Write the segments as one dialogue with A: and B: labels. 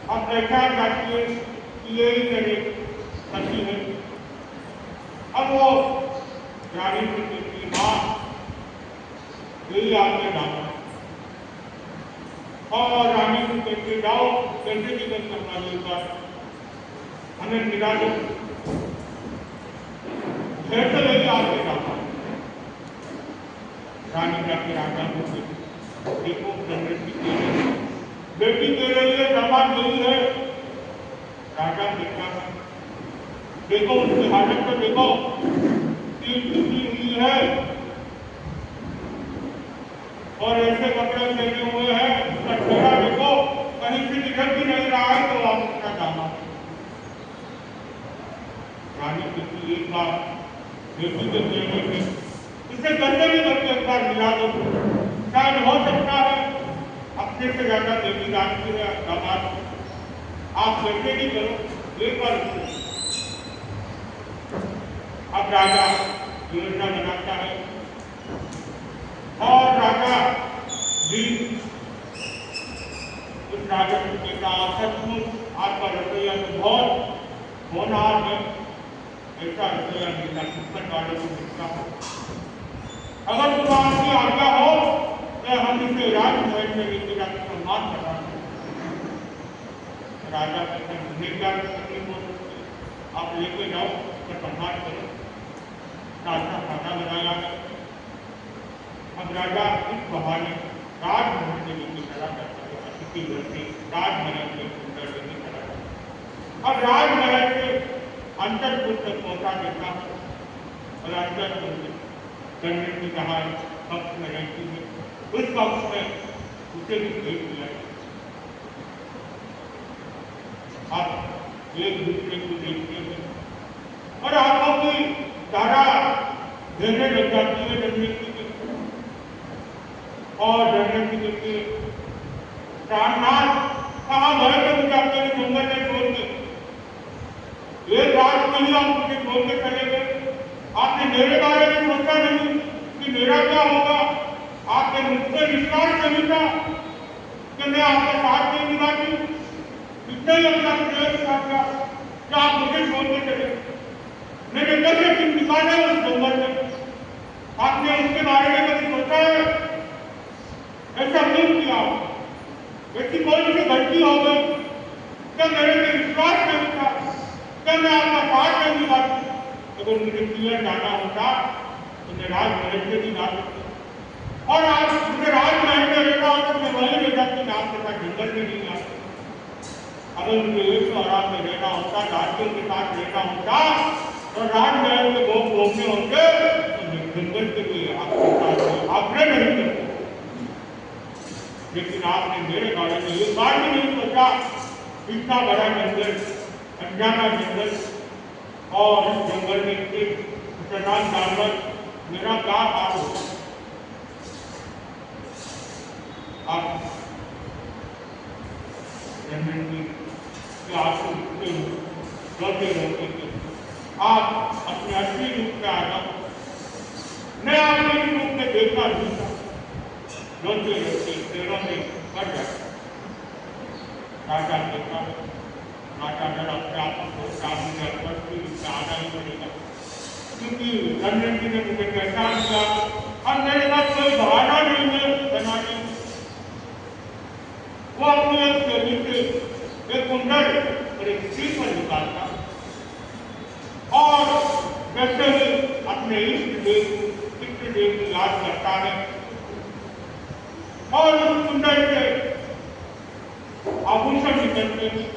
A: अब बैठा जाती है कि यही करे सती है। अब वो रानी की माँ यही आके डाला और रानी को कहते जाओ कैसे भी कर करना लेकर हमें मिला दो। फिर तो यही आके डाला रानी जाके राजा को देखो बेटी कह रही है दामाद नहीं है। राजा देखा देखो उसकी हालत तो देखो कि टूटी हुई है और ऐसे कपड़े पहने हुए हैं, उसका चेहरा देखो कहीं से दिखत भी नहीं रहा है तो आप उसका दामाद। रानी कहती एक बार बेटी के कहने में इसे गंदे भी करके एक बार मिला दो, शायद हो सकता है अपने से ज्यादा बेटी जानती है दामाद, आप कैसे भी करो एक बार। अब राजा योजना बनाता है और राजा भी उस राजा को कहता सचमुच आपका रसोईया तो बहुत होनहार है, ऐसा रसोईया मिलता किस्मत वालों को मिलता हो। अगर तुम आपकी आज्ञा हो तो हम इसे राजमहल में लेके जाकर सम्मान करवा सकते। राजा कहते हैं क्या तकलीफ हो सकती, आप लेके जाओ उसका सम्मान करो। राजा खाना बनाया है। अब राजा इस बहाने राजमहल में लेके चला जाता है, अतिथि घर से राजमहल में सुंदर लेके चला जाता है। अब राजमहल से अंतरपुर तक पहुंचा देता है और अंतरपुर में गणेश की जहाँ कक्ष में रहती है उस कक्ष में उसे भी भेज दिया। आप एक दूसरे को देखते हैं और आंखों की धारा घेरने लग जाती है रणनीति की और रणनीति के प्राणनाथ कहाँ गए थे मुझे आपके जंगल में छोड़ के, एक रात में ही आप मुझे छोड़ के चले गए। आपने मेरे बारे में सोचा नहीं कि मेरा क्या होगा, आपने मुझसे विश्वास नहीं था कि मैं आपका साथ नहीं निभाती, इतना ही अपना प्रयास था कि आप मुझे छोड़ के चले। मैंने कैसे दिन निकाला उस जंगल में, आपने उसके बारे में कभी सोचा है? ऐसा क्यों किया? ऐसी कौन सी गलती हो गई? क्या मेरे पे विश्वास नहीं था? क्या मैं आपका साथ नहीं निभाती? अगर मुझे क्लियर जाना होता तो मैं राजमहल से भी जा सकती और आज मुझे राजमहल में रहना होता तो मैं वहीं रह जाती, मैं आपके साथ जंगल में नहीं आता। अगर मुझे एक सौ आराम में रहना होता, राज्यों के साथ रहना होता और राजमहल में लोग घूमने होते तो मैं जंगल के लिए आपके साथ आपने नहीं करते। लेकिन आपने मेरे बारे में एक बार भी नहीं सोचा, इतना बड़ा जंगल, अनजाना जंगल और इस जंगल में एक खतरनाक जानवर, मेरा क्या हाल होगा? आप आंसू रोते रोते आप अपने असली रूप में आ जाओ, मैं आपने इस रूप में देखा नहीं था। रोते रोते पेड़ों में पड़ जाता। राजा देखा, राजा ने अपने आप को आना ही पड़ेगा क्योंकि रणनीति ने मुझे पहचान किया। अब मेरे पास कोई बहाना नहीं है बनाने। वो अपनी एक शैली से एक कुंडल और एक श्रीफल निकालता और जैसे ही अपने इष्ट देव की याद करता है और उस कुंडल से आभूषण निकलते हैं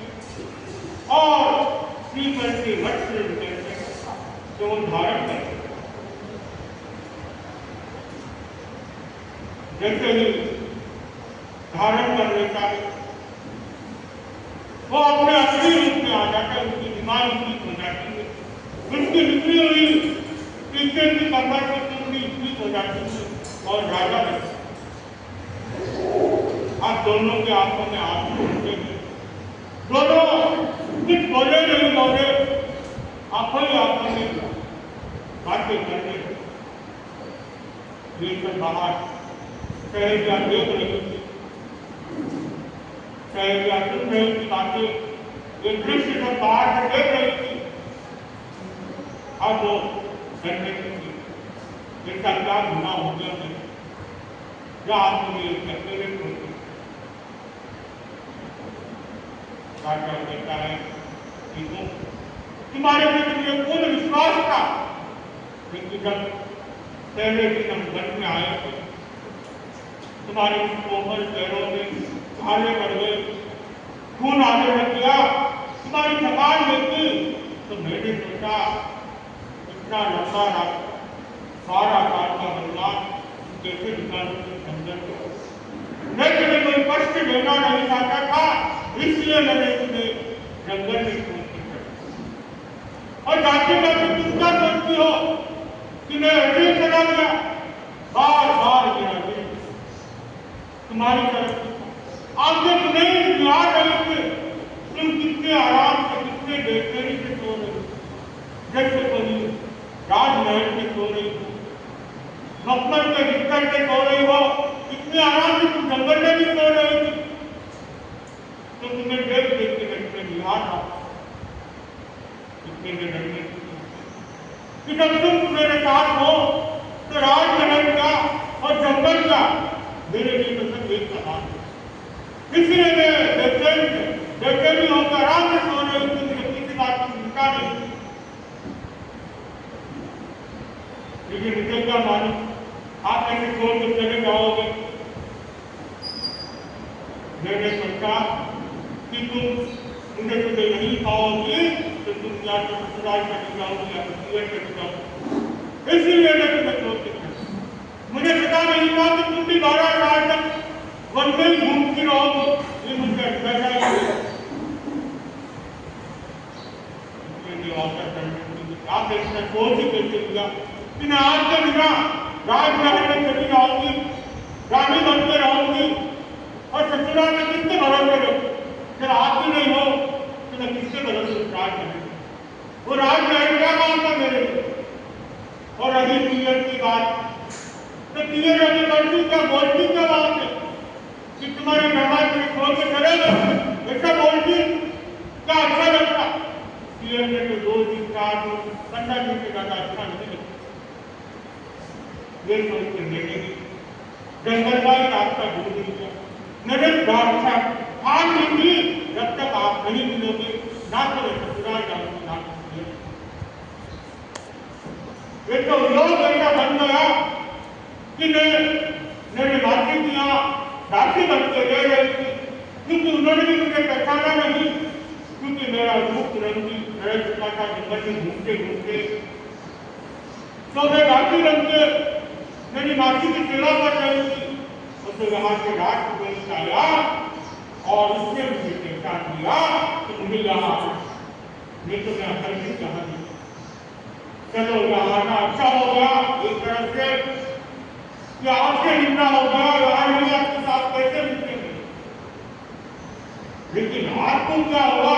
A: और श्रीफल के वस्त्र निकलते हैं जो वो धारण करते हैं। जैसे ही धारण कर लेता है वो अपने असली रूप में आ जाता है, उसकी बीमारी ठीक हो जाती है, उसकी बिक्री हुई पीछे की कमर से पूरी ठीक हो जाती है और राजा दोनों के आंखों में आंसू उठे थे। दोनों कुछ बोले नहीं, बोले आंखों ही आंखों में बातें करने। ये सब बाहर सहेलियां देख रही थी, सहेलियां सुन रही थी बातें, ये दृश्य सब बाहर से देख रही थी। अब वो करने लगी, इसका क्या गुनाह हो गया है या आप मुझे अकेले छोड़ते। राजा कहता है कि तुम्हारे प्रति पूर्ण विश्वास था, लेकिन जब पहले दिन हम घर में आए थे, तुम्हारे कोमल पैरों में छाले पड़ गए, खून आने लग गया, तुम्हारी थकान देखी तो मैंने सोचा इतना लंबा रास्ता, 12 साल का बलिदान कैसे निकालूं अंदर को। मैं तुम्हें कोई कष्ट देना नहीं चाहता था, इसलिए मैंने तुम्हें जंगल में छोड़ दिया। और जाते जाते तुम क्या सोचती हो कि मैं ऐसे ही चला गया? बार बार मेरा दिल तुम्हारी तरफ आगे तुम्हें याद रही थी, तुम कितने आराम से, कितने बेचैनी से सो रही, जैसे कोई राजमहल में सो रही हो, मखमल के बिस्तर पे सो रही हो, इतने आराम से तुम जंगल में भी सो रही थी। तो तुम्हें देख देख के मैं निहार था, इतने में डरने कि जब तुम मेरे साथ हो तो राजमहल का और जंगल का मेरे लिए तो सब एक समान है। इसलिए मैं बेचैनी होकर आराम से सो रही हूँ, मुझे किसी बात की चिंता नहीं। लेकिन मुझे क्या मालूम आप ऐसे छोड़ के चले जाओगे। मैंने सोचा कि तुम मुझे सुबह नहीं पाओगी तो तुम या तो ससुराल चली जाओगी या पियर चली जाओगी, इसीलिए मैं तुम्हें छोड़ के मुझे पता नहीं था कि तुम भी 12 साल तक वन में घूमती रहोगी। ये मुझे अंदाजा ही है। आप इसमें सोच ही कैसे लिया कि मैं आज के बिना राजमहल में चली जाऊंगी, रानी बनते रहूंगी और ससुराल में किसके भरोसे रहो? जब आप भी नहीं हो तो मैं किसके भरोसे राजमहल? वो राजमहल क्या काम था मेरे लिए? और रही पियर की बात, तो पियर अभी बढ़ती क्या बोलती क्या बात है कि तुम्हारे मेहमान को छोड़ के चले गए, ऐसा बोलती क्या अच्छा लगता? पियर ने तो 2 दिन 4 दिन 15 दिन से ज्यादा अच्छा नहीं लगता। ये सोच के मैंने जंगल का ही रास्ता ढूंढ लिया। मैंने बादशाह ठान ली थी जब तक आप नहीं मिलोगे ना तो मैं ससुराल जाऊंगी ना तो ये तो लोग ऐसा बन गया कि मैंने माफी किया, दासी बन के ले रही थी, क्योंकि उन्होंने भी मुझे पहचाना नहीं, क्योंकि मेरा रूप रंगी रह चुका था जंगल में घूमते घूमते। तो मैं दासी बन के मेरी मासी की सेवा कर रही थी, तो वहां से राष्ट्रपति आया और उसने मुझे पहचान दिया कि मुझे यहाँ नहीं तो मैं हर दिन यहाँ नहीं। चलो यहाँ आना अच्छा हो गया एक तरफ से कि आपसे निंदा हो गया, यहाँ नहीं आपके साथ कैसे मिलेंगे। लेकिन आपको क्या हुआ?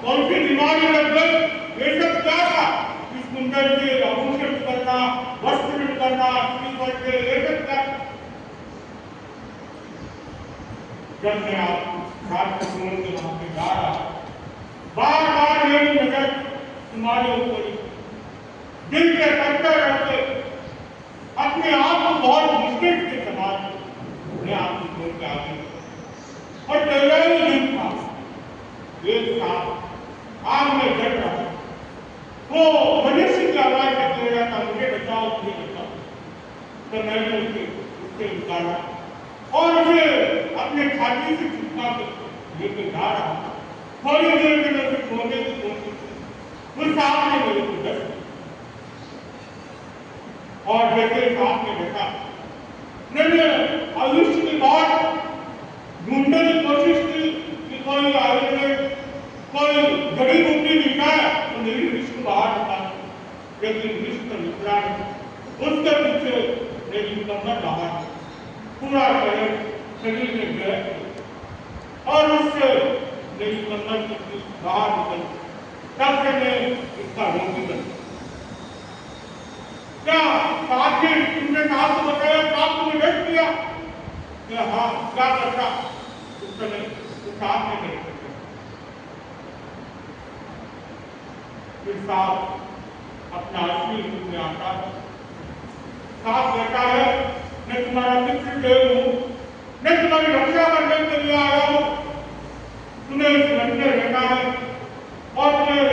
A: कौन सी बीमारी लग गई? ये सब क्या था? इस कुंडल से आभूषण करना, वस्त्र करना, करके ये सब क्या? जब मैं आप रात को छोड़ के वहां पे जा रहा, बार बार मेरी नजर तुम्हारे ऊपर दिल के करते रहते अपने आप को बहुत मुश्किल के सवाल मैं आपको छोड़ के आ गई। और पहला ही दिन था, एक साथ आग में जल रहा, वो मनुष्य की आवाज से कह रहा था मुझे बचाओ मुझे बचाओ। तो मैंने उससे उतारा और उसे अपने छाती से चिपका के लेके जा रहा था। थोड़ी देर में मैं उसे छोड़ने की कोशिश की, उस सांप ने मेरे को डस और जैसे सांप ने देखा, मैंने आयुष्य की बात ढूंढने की कोशिश की कि कोई आयुर्वेद कोई जड़ी बूटी मिलता है तो मेरी विष को बाहर निकाल, लेकिन विष तो निकला नहीं। उसके पीछे मेरी कमर बाहर, पूरा शरीर में गए और उससे मेरी कमर की बाहर निकल, तब से मैं इसका रोगी बन। क्या साथी तुमने साथ को बताया, साथ तुम्हें व्यक्त किया कि हाँ क्या करता उस समय तो साथ में नहीं करता। फिर साथ अपना असली रूप में आता है, साथ कहता है मैं तुम्हारा मित्र देव हूँ, मैं तुम्हारी रक्षा करने के लिए आया हूँ, तुम्हें इस घर में रहना है और तुम्हें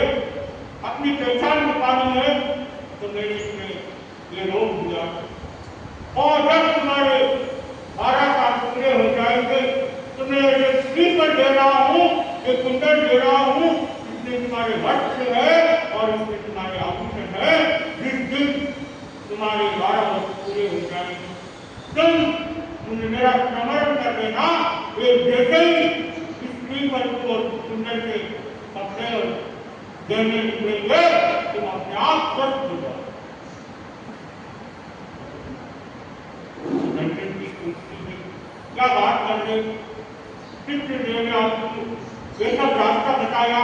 A: अपनी पहचान बतानी है, तो मैंने तुम्हें ये रोक दिया। और जब तुम्हारे 12 साल पूरे हो जाएंगे तो मैं ये स्लीपर दे रहा हूँ, ये कुंडल दे रहा हूँ, इसमें तुम्हारे वस्त्र है और इसमें तुम्हारे आभूषण है। जिस दिन तुम्हारे 12 वर्ष पूरे हो जाएंगे तुम मेरा स्मरण कर देना, वे जैसे ही स्लीपर को कुंडल के कपड़े देने निकलेंगे तुम अपने आप स्वस्थ हो जाओ। क्या बात कर रहे, चित्र देव ने आपको ये सब रास्ता बताया,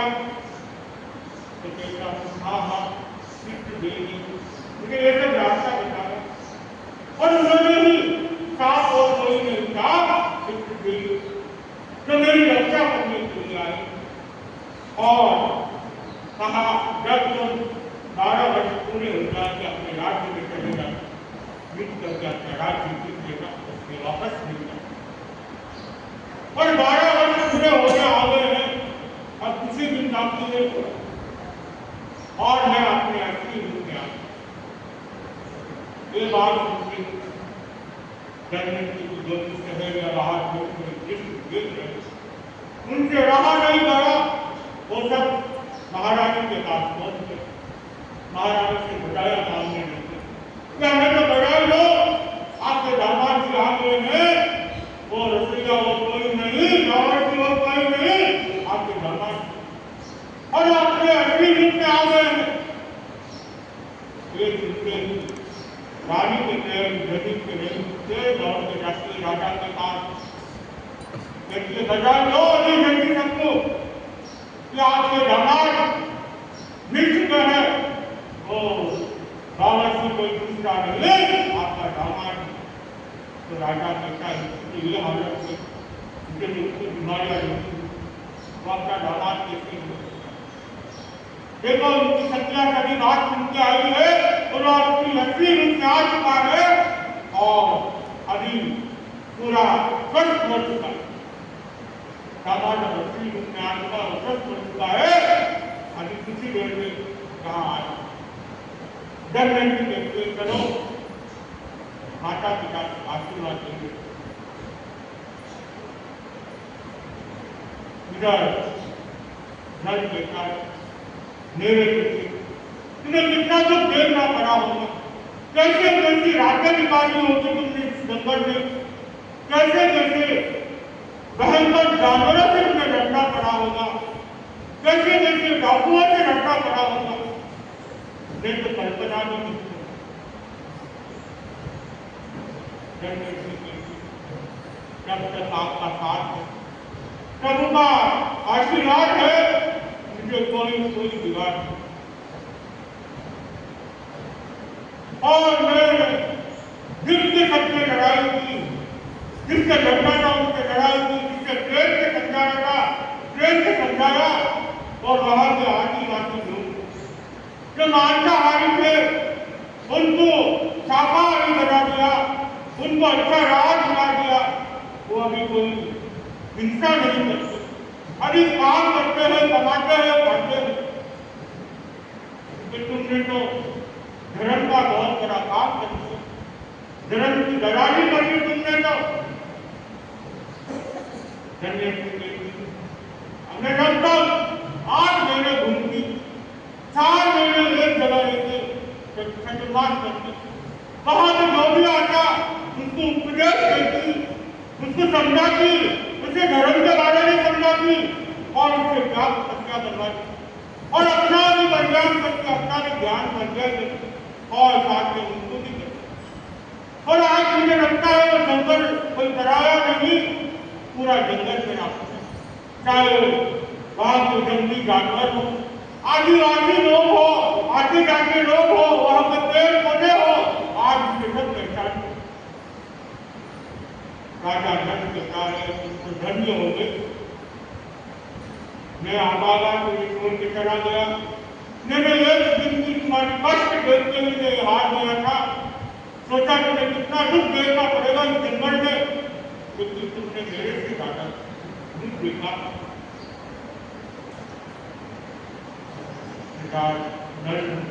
A: तो कहता हाँ हाँ चित्र देव ने मुझे ये सब रास्ता बताया और उन्होंने ही साफ और कोई नहीं कहा चित्र देव जो मेरी रक्षा करने के लिए आए और कहा जब तुम 12 वर्ष पूरे हो जाए अपने राज्य में चले जाए, मिट करके अपना राज्य जीत लेगा, उसमें वापस मिल जाए। और 12 वर्ष पूरे होने आ गए हैं, अब किसी दिन काफी नहीं पड़ा और मैं अपने असली रूप में आ गया। ये बात सुनती की जो शहर या राहत गिर रहे उनसे रहा नहीं गया, वो सब महारानी के पास पहुंच गए। महारानी से बताया मांगने लगे, क्या मैं तो बड़ा लो आपके दामाद जी आ गए हैं, वो रसोईया वो कोई नहीं, दावत की वो कोई नहीं, आपके दामाद और आपके असली रूप में आ गए हैं। एक दिन रानी के पैर जमीन के नहीं उठते, दौड़ के जाते राजा के पास देखिए बजा लो नहीं जल्दी सबको कि आपके दामाद मिल चुके हैं, वो बाबा से कोई दूसरा नहीं आपका दामाद। तो राजा कहता है ये हालत से उनके लिए बीमारियां नहीं, वो अपना दामाद कैसे हो। देखो उनकी सत्या सभी बात सुन के आई है और अपनी असली रूप में आ चुका है और अभी पूरा स्वस्थ हो चुका है। दामाद असली रूप में आ चुका और स्वस्थ हो चुका है, अभी किसी देर में कहाँ आया डर की देखते करो माता पिता आशीर्वाद देंगे। इधर घर देखा मेरे तुम्हें कितना तो देखना पड़ा होगा, कैसे कैसी रातें निकाली होगी तुमने इस जंगल में, कैसे कैसे भयंकर जानवरों से तुम्हें लड़ना पड़ा होगा, कैसे कैसे डाकुओं से लड़ना पड़ा होगा, मैं तो कल्पना भी नहीं। जब तक आपका साथ है, प्रभु का आशीर्वाद है, मुझे कोई बिगाड़ नहीं। और मैं जिसके सबसे लड़ाई की, जिससे लड़ना था उससे लड़ाई की, जिससे ट्रेन से समझाया था ट्रेन से समझाया, और वहां के आदिवासी लोग जो मांसाहारी थे उनको शाकाहारी बना दिया, उनको अच्छा राज बना दिया। वो अभी कोई हिंसा नहीं करते, अभी काम करते हैं, कमाते हैं, पढ़ते हैं। तुमने तो धर्म का बहुत बड़ा काम कर दिया, धर्म की दलाली करी तुमने तो। हमने जब तक 8 महीने घूमती, 4 महीने एक जगह रहते, चतुर्मास करती, वहां से जो भी आता उसको उपदेश देती, उसको समझाती, उसे धर्म के बारे में समझाती और उससे क्या तपस्या करवाती और अपना भी बलिदान करके अपना भी ज्ञान संचय करती और साथ में उनको भी करती। और आज मुझे लगता है वो जंगल कोई कराया नहीं, पूरा जंगल मेरा चाहे वहां के जंगली जानवर हो, आदिवासी लोग हो, आदि जाति लोग हो, वहां के पेड़ पौधे हो, आज उनके सब पहचान राजा धन के कारण उनको धन्य हो गए। मैं आबादा को छोड़ के चला गया। मैंने एक दिन की तुम्हारी कष्ट देखते हुए हार गया था, सोचा तुमने कितना दुख देखना पड़ेगा इस जंगल में, क्योंकि तुमने मेरे से ज्यादा दुख देखा।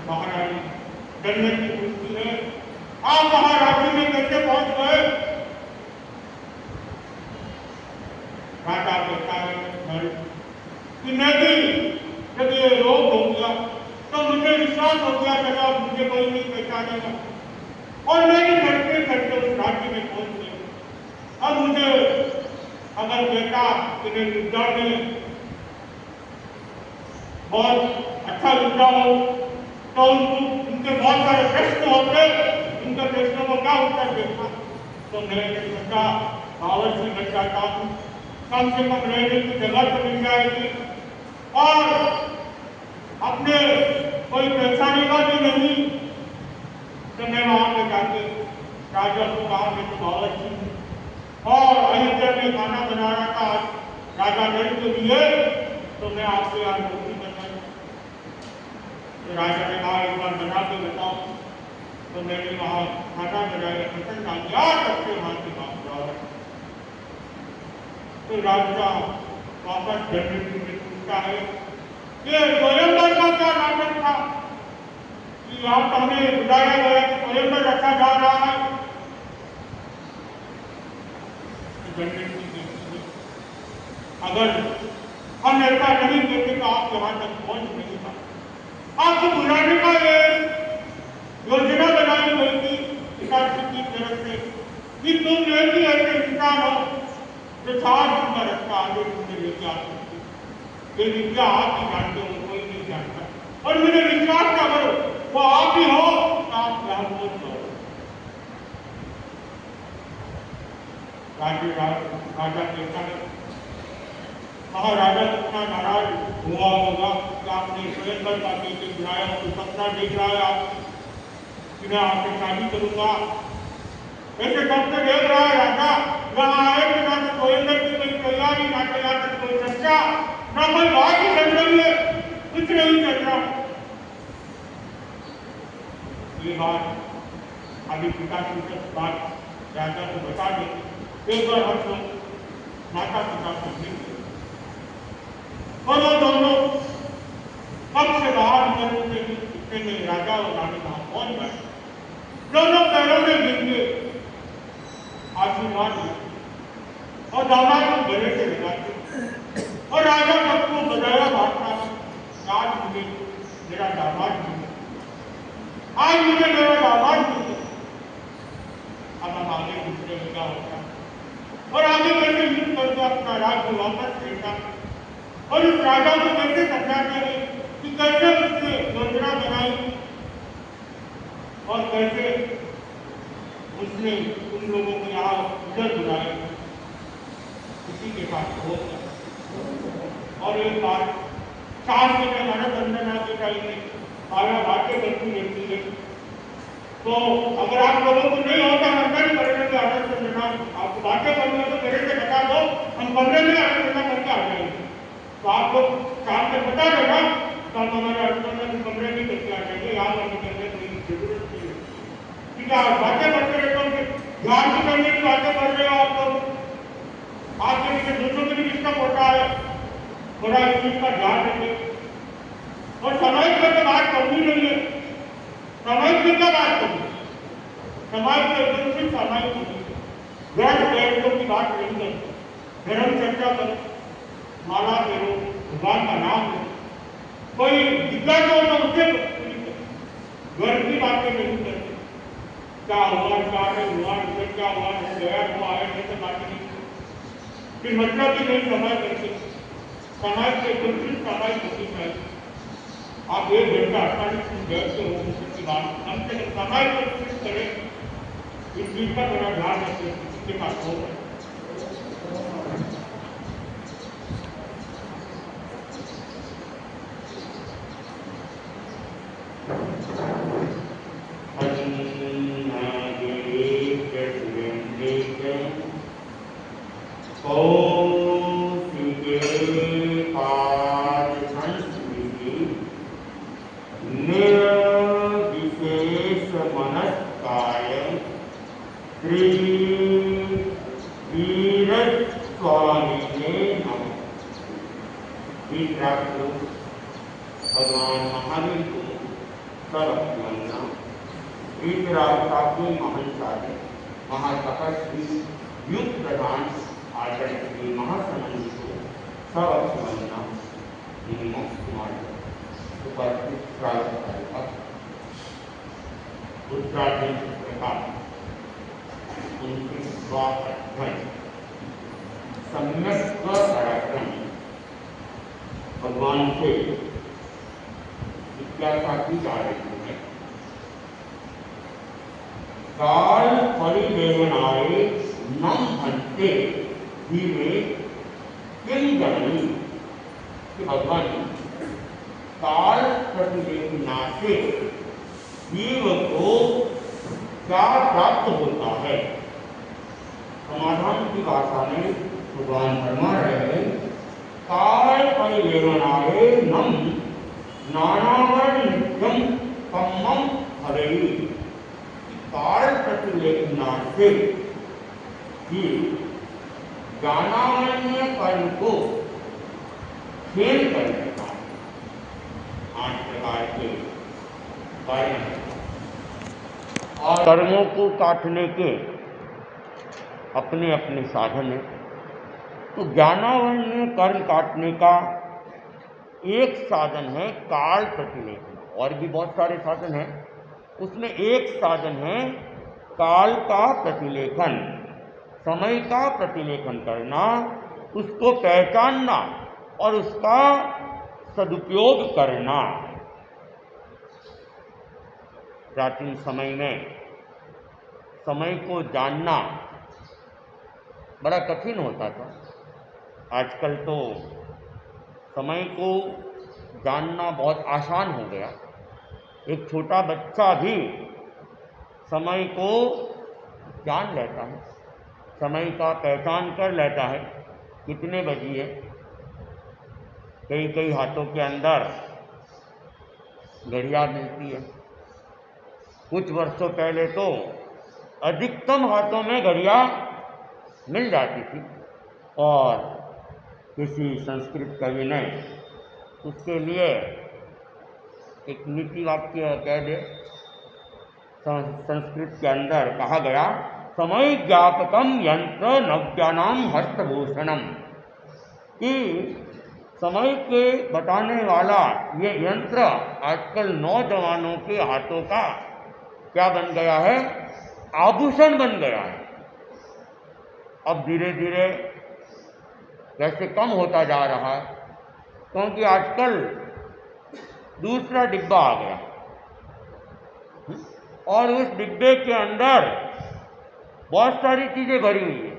A: महारानी जन्नत की पूछती है, आप महारानी में कैसे पहुंच गए? राजा कहता है कि मैं भी जब ये रोग हो गया तो मुझे विश्वास हो गया कि अब मुझे कोई नहीं पहचानेगा, और मैं भी करते करते उस राज्य में पहुंच गया। अब मुझे अगर बेटा तुम्हें विद्या में बहुत अच्छा विद्या हो तो उनके बहुत सारे प्रश्न होते, उनके प्रश्नों को क्या उत्तर देना, तो मैं सोचा बावर्ची बन जाता हूँ, कम से कम रहने की जगह तो मिल जाएगी, और अपने कोई पहचानेगा भी नहीं। तो मैं वहां पे जाके राजा को कहा मैं तो बावर्ची हूँ और अयोध्या में खाना बना रहा था राजा नल के लिए, तो मैं आपसे आज रोटी बनाई। तो राजा ने कहा एक बार बना के बताओ। तो मैंने वहां खाना बनाया, पसंद आ गया, सबसे वहां से बात जाओ। तो राजा वापस जनरेशन में पूछता है कि स्वयंवर का क्या नाटक था कि आप हमें बुलाया गया कि स्वयंवर रखा जा रहा है? अगर हम ऐसा नहीं देते तो आप यहाँ तक पहुंच नहीं पाते। आपको बुलाने का एक योजना बनाई गई थी पिताजी की तरफ से कि तुम एक ही ऐसे इंसान हो जो 4 दिन का रखता आगे तुमने लेके आ सकते। ये विद्या आप ही जानते हो, कोई नहीं जानता, और मुझे विश्वास का करो वो आप ही हो, आप यहाँ पहुंच जाओ। राजा कहता है महाराजा कितना नाराज हुआ होगा कि आपने स्वयंवर का बेटे बुलाया, तो सपना देख रहा है आप कि मैं आपसे शादी करूंगा, ऐसे सपने देख रहा है राजा। यहाँ आए कि ना तो स्वयंवर की कोई तैयारी, ना तो यहाँ तक कोई चर्चा, ना कोई बात ही चल रही है, कुछ नहीं चल रहा। ये बात अभी पिता की बात राजा को बता दें। एक बार हम लोग माता पिता को मिलते और वो दोनों कब से बाहर निकलते इतने में राजा और रानी वहां पहुंच गए। दोनों पैरों में गिर गए, आशीर्वाद दिया और दामाद को गले से लगाते और राजा सबको बजाया बांटता, आज मुझे मेरा दामाद मिले, आज मुझे मेरा दामाद मिले। अब हम आगे दूसरे में क्या होता और आगे कैसे युद्ध करके अपना राज्य वापस लेता और उस राजा को कैसे समझाते हैं कि कैसे उसने योजना बनाई और कैसे उसने उन लोगों को यहाँ उधर बुलाया, इसी के साथ हो गया। और एक बात सास में हमारा बंधन आके चाहिए, सारा बातें बनती रहती है, तो अगर आप लोगों को नहीं होता मंथन करने में आनंद करना, आपको बातें करना तो मेरे से बता दो, हम कमरे में आनंद करके आ जाएंगे। तो आप लोग शाम में बता देना तो हम हमारे आनंद कमरे में करके आ जाएंगे, यहाँ आने करने की जरूरत नहीं है। ठीक है, आप बातें करते रहते हो, ध्यान से करने की बातें कर रहे हो आप लोग, आपके पीछे दूसरों को भी डिस्टर्ब होता है, थोड़ा इस चीज का ध्यान रखें। और समय करके बात करनी नहीं है, समाज की क्या बात करें, समाज के एकदम से समाज की बात नहीं करते, धर्म चर्चा करो, माला करो, भगवान का नाम लो, कोई जिज्ञासा हो तो उससे घर की बातें नहीं करते, क्या हुआ क्या नहीं हुआ, इधर क्या हुआ गया हुआ है, ऐसे बातें नहीं, फिर मतलब भी नहीं समाज करते। समाज के एकदम से समाज होती चाहिए। आप 1 घंटा 48 मिनट बैठते हो उसकी बात, कम से कम समय को कोशिश करें, इस चीज का थोड़ा ध्यान रखें, इसके पास हो। कौशिके पाद संस्कृति निर्विशेष मनस्काय श्री वीरस्वामिने नमः। भगवान महावीर को सर्वत्र वंदना। वीतराग की महानचार्य महातपस्वी युग प्रधान आचार्य श्री महासनंद को सर्वत्र वंदना। उपस्थित उत्तराखंड प्रकार 29वां अध्याय सम्यक पराक्रम भगवान से जिज्ञासा की जा रही है। काल परिदेवनाय नम हंते धीरे किम जननी कि भगवान काल प्रतिलेखना से जीव को क्या प्राप्त होता है। समाधान की भाषा में भगवान फरमा रहे हैं काल परिदेवनाय नम नानावर्ण नित्यम कम्मम हरेई। काल प्रतिलेखना से ही ज्ञानावन्य कर्म को खेल करने का 8 प्रकार के कार्य हैं और कर्मों को काटने के अपने अपने साधन हैं। तो ज्ञानावन्य कर्म काटने का एक साधन है काल प्रतिलेखन। और भी बहुत सारे साधन हैं, उसमें एक साधन है काल का प्रतिलेखन, समय का प्रतिलेखन करना, उसको पहचानना और उसका सदुपयोग करना। प्राचीन समय में समय को जानना बड़ा कठिन होता था। आजकल तो समय को जानना बहुत आसान हो गया। एक छोटा बच्चा भी समय को जान लेता है, समय का पहचान कर लेता है कितने बजे है। कई कई हाथों के अंदर घड़ियाँ मिलती है। कुछ वर्षों पहले तो अधिकतम हाथों में घड़ियाँ मिल जाती थी और किसी संस्कृत कवि ने उसके लिए एक नीति वाक्य कह दे। संस्कृत के अंदर कहा गया समय ज्ञापकम यंत्र नव्यानाम हस्तभूषणम कि समय के बताने वाला ये यंत्र आजकल नौजवानों के हाथों का क्या बन गया है, आभूषण बन गया है। अब धीरे धीरे वैसे कम होता जा रहा है क्योंकि आजकल दूसरा डिब्बा आ गया और उस डिब्बे के अंदर बहुत सारी चीज़ें भरी हुई है,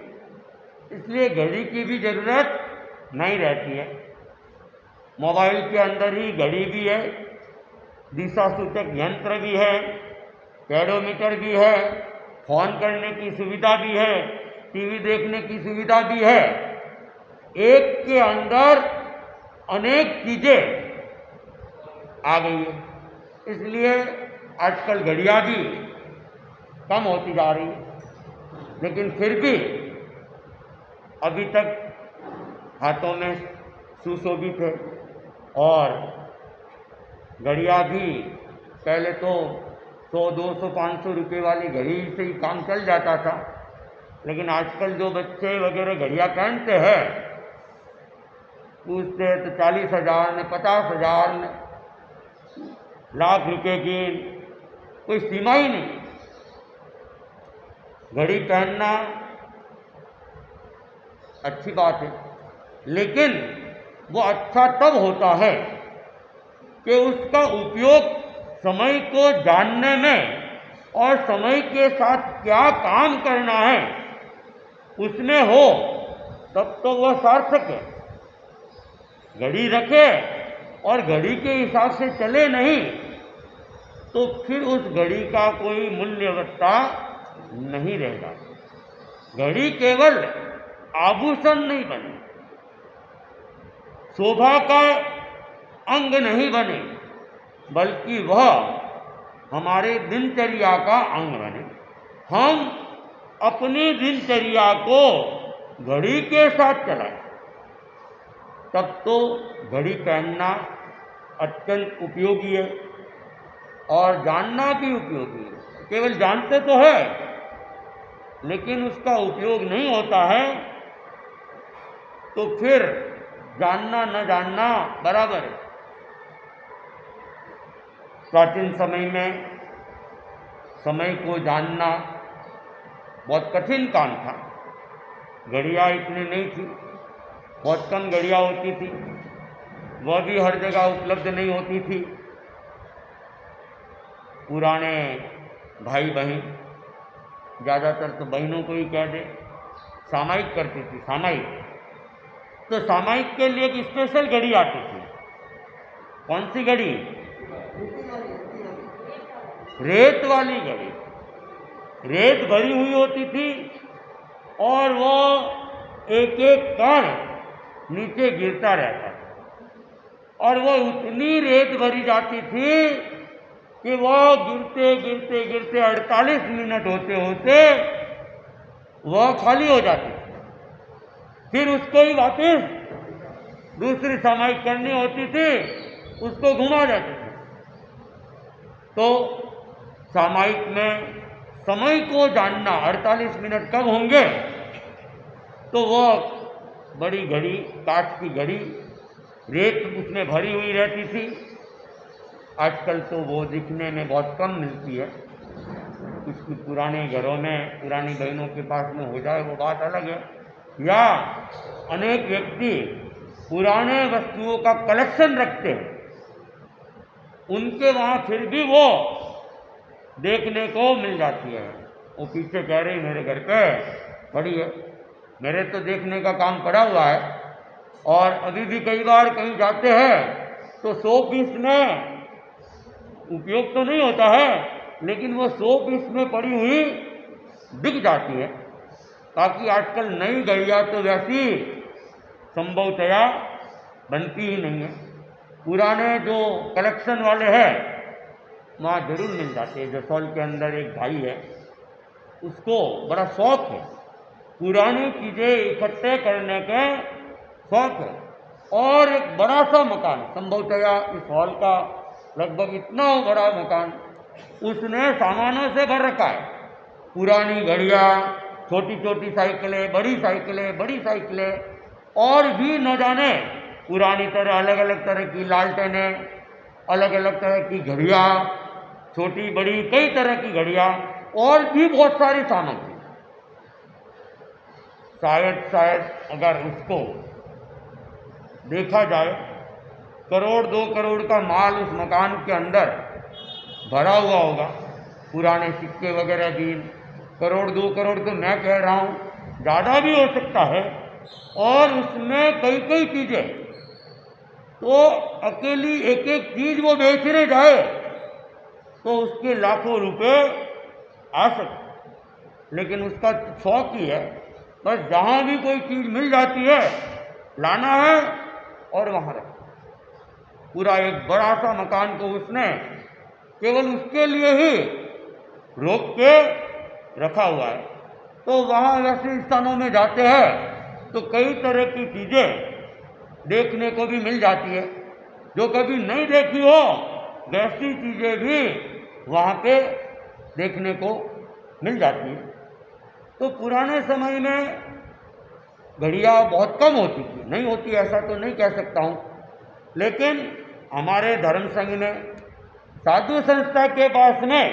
A: इसलिए घड़ी की भी ज़रूरत नहीं रहती है। मोबाइल के अंदर ही घड़ी भी है, दिशा सूचक यंत्र भी है, पेडोमीटर भी है, फ़ोन करने की सुविधा भी है, टीवी देखने की सुविधा भी है। एक के अंदर अनेक चीज़ें आ गई है, इसलिए आजकल घड़ियाँ भी कम होती जा रही है। लेकिन फिर भी अभी तक हाथों में सुशोभित है और घड़ियाँ भी पहले तो 100, 200, 500 रुपये वाली घड़ी से ही काम चल जाता था। लेकिन आजकल जो बच्चे वगैरह घड़ियाँ पहनते हैं पूछते हैं तो 40,000 में, 50,000 में, लाख रुपए की कोई सीमा ही नहीं। घड़ी पहनना अच्छी बात है, लेकिन वो अच्छा तब होता है कि उसका उपयोग समय को जानने में और समय के साथ क्या काम करना है उसमें हो, तब तो वह सार्थक है। घड़ी रखे और घड़ी के हिसाब से चले नहीं तो फिर उस घड़ी का कोई मूल्यवत्ता नहीं रहेगा। घड़ी केवल
B: आभूषण नहीं बने, शोभा का अंग नहीं बने, बल्कि वह हमारे दिनचर्या का अंग बने। हम अपनी दिनचर्या को घड़ी के साथ चलाएं, तब तो घड़ी पहनना अत्यंत उपयोगी है और जानना भी उपयोगी है। केवल जानते तो है, लेकिन उसका उपयोग नहीं होता है, तो फिर जानना न जानना बराबर है। प्राचीन समय में समय को जानना बहुत कठिन काम था। घड़ियाँ इतनी नहीं थी, बहुत कम घड़ियाँ होती थी, वह भी हर जगह उपलब्ध नहीं होती थी। पुराने भाई बहन, ज़्यादातर तो बहनों को ही कह दे, सामायिक करती थी, सामायिक। तो सामायिक के लिए एक स्पेशल घड़ी आती थी। कौन सी घड़ी? रेत वाली घड़ी। रेत भरी हुई होती थी और वो एक एक कण नीचे गिरता रहता था और वो उतनी रेत भरी जाती थी कि वो गिरते गिरते गिरते 48 मिनट होते होते वह खाली हो जाती थी। फिर उसको ही वापस दूसरी सामायिक करनी होती थी, उसको घुमा देते थे। तो सामायिक में समय को जानना, 48 मिनट कब होंगे, तो वह बड़ी घड़ी, कांच की घड़ी, रेत उसमें भरी हुई रहती थी। आजकल तो वो दिखने में बहुत कम मिलती है। कुछ पुराने घरों में, पुरानी बहनों के पास में हो जाए वो बात अलग है, या अनेक व्यक्ति पुराने वस्तुओं का कलेक्शन रखते हैं, उनके वहाँ फिर भी वो देखने को मिल जाती है। वो पीछे कह रही मेरे घर पे पड़ी है, मेरे तो देखने का काम पड़ा हुआ है। और अभी भी कई बार कहीं जाते हैं तो 100 पीस में उपयोग तो नहीं होता है, लेकिन वो 100 पीस में पड़ी हुई दिख जाती है। ताकि आजकल नई घड़ियाँ तो वैसी संभवतया बनती ही नहीं है। पुराने जो कलेक्शन वाले हैं वहाँ जरूर मिल जाते हैं। जसौल के अंदर एक भाई है, उसको बड़ा शौक है, पुरानी चीज़ें इकट्ठे करने के शौक है। और एक बड़ा सा मकान, संभवतया इस हॉल का लगभग इतना बड़ा मकान उसने सामानों से भर रखा है। पुरानी घड़ियाँ, छोटी छोटी साइकिलें, बड़ी साइकिलें, और भी न जाने पुरानी तरह अलग अलग तरह की लालटेनें, अलग अलग तरह की घड़ियाँ, छोटी बड़ी कई तरह की घड़ियाँ, और भी बहुत सारी सामग्री। शायद अगर उसको देखा जाए, 1-2 करोड़ का माल उस मकान के अंदर भरा हुआ होगा। पुराने सिक्के वगैरह भी, 1-2 करोड़ तो मैं कह रहा हूँ, ज़्यादा भी हो सकता है। और उसमें कई कई चीज़ें, तो अकेली एक एक चीज़ वो बेचने जाए तो उसके लाखों रुपए आ सकते, लेकिन उसका शौक ही है, बस जहाँ भी कोई चीज़ मिल जाती है लाना है और वहाँ रखना। पूरा एक बड़ा सा मकान को उसने केवल उसके लिए ही रोक के रखा हुआ है। तो वहाँ वैसे स्थानों में जाते हैं तो कई तरह की चीज़ें देखने को भी मिल जाती है, जो कभी नहीं देखी हो वैसी चीज़ें भी वहाँ पे देखने को मिल जाती है। तो पुराने समय में घड़ियाँ बहुत कम होती थी, नहीं होती ऐसा तो नहीं कह सकता हूँ, लेकिन हमारे धर्म संघ में, साधु संस्था के पास में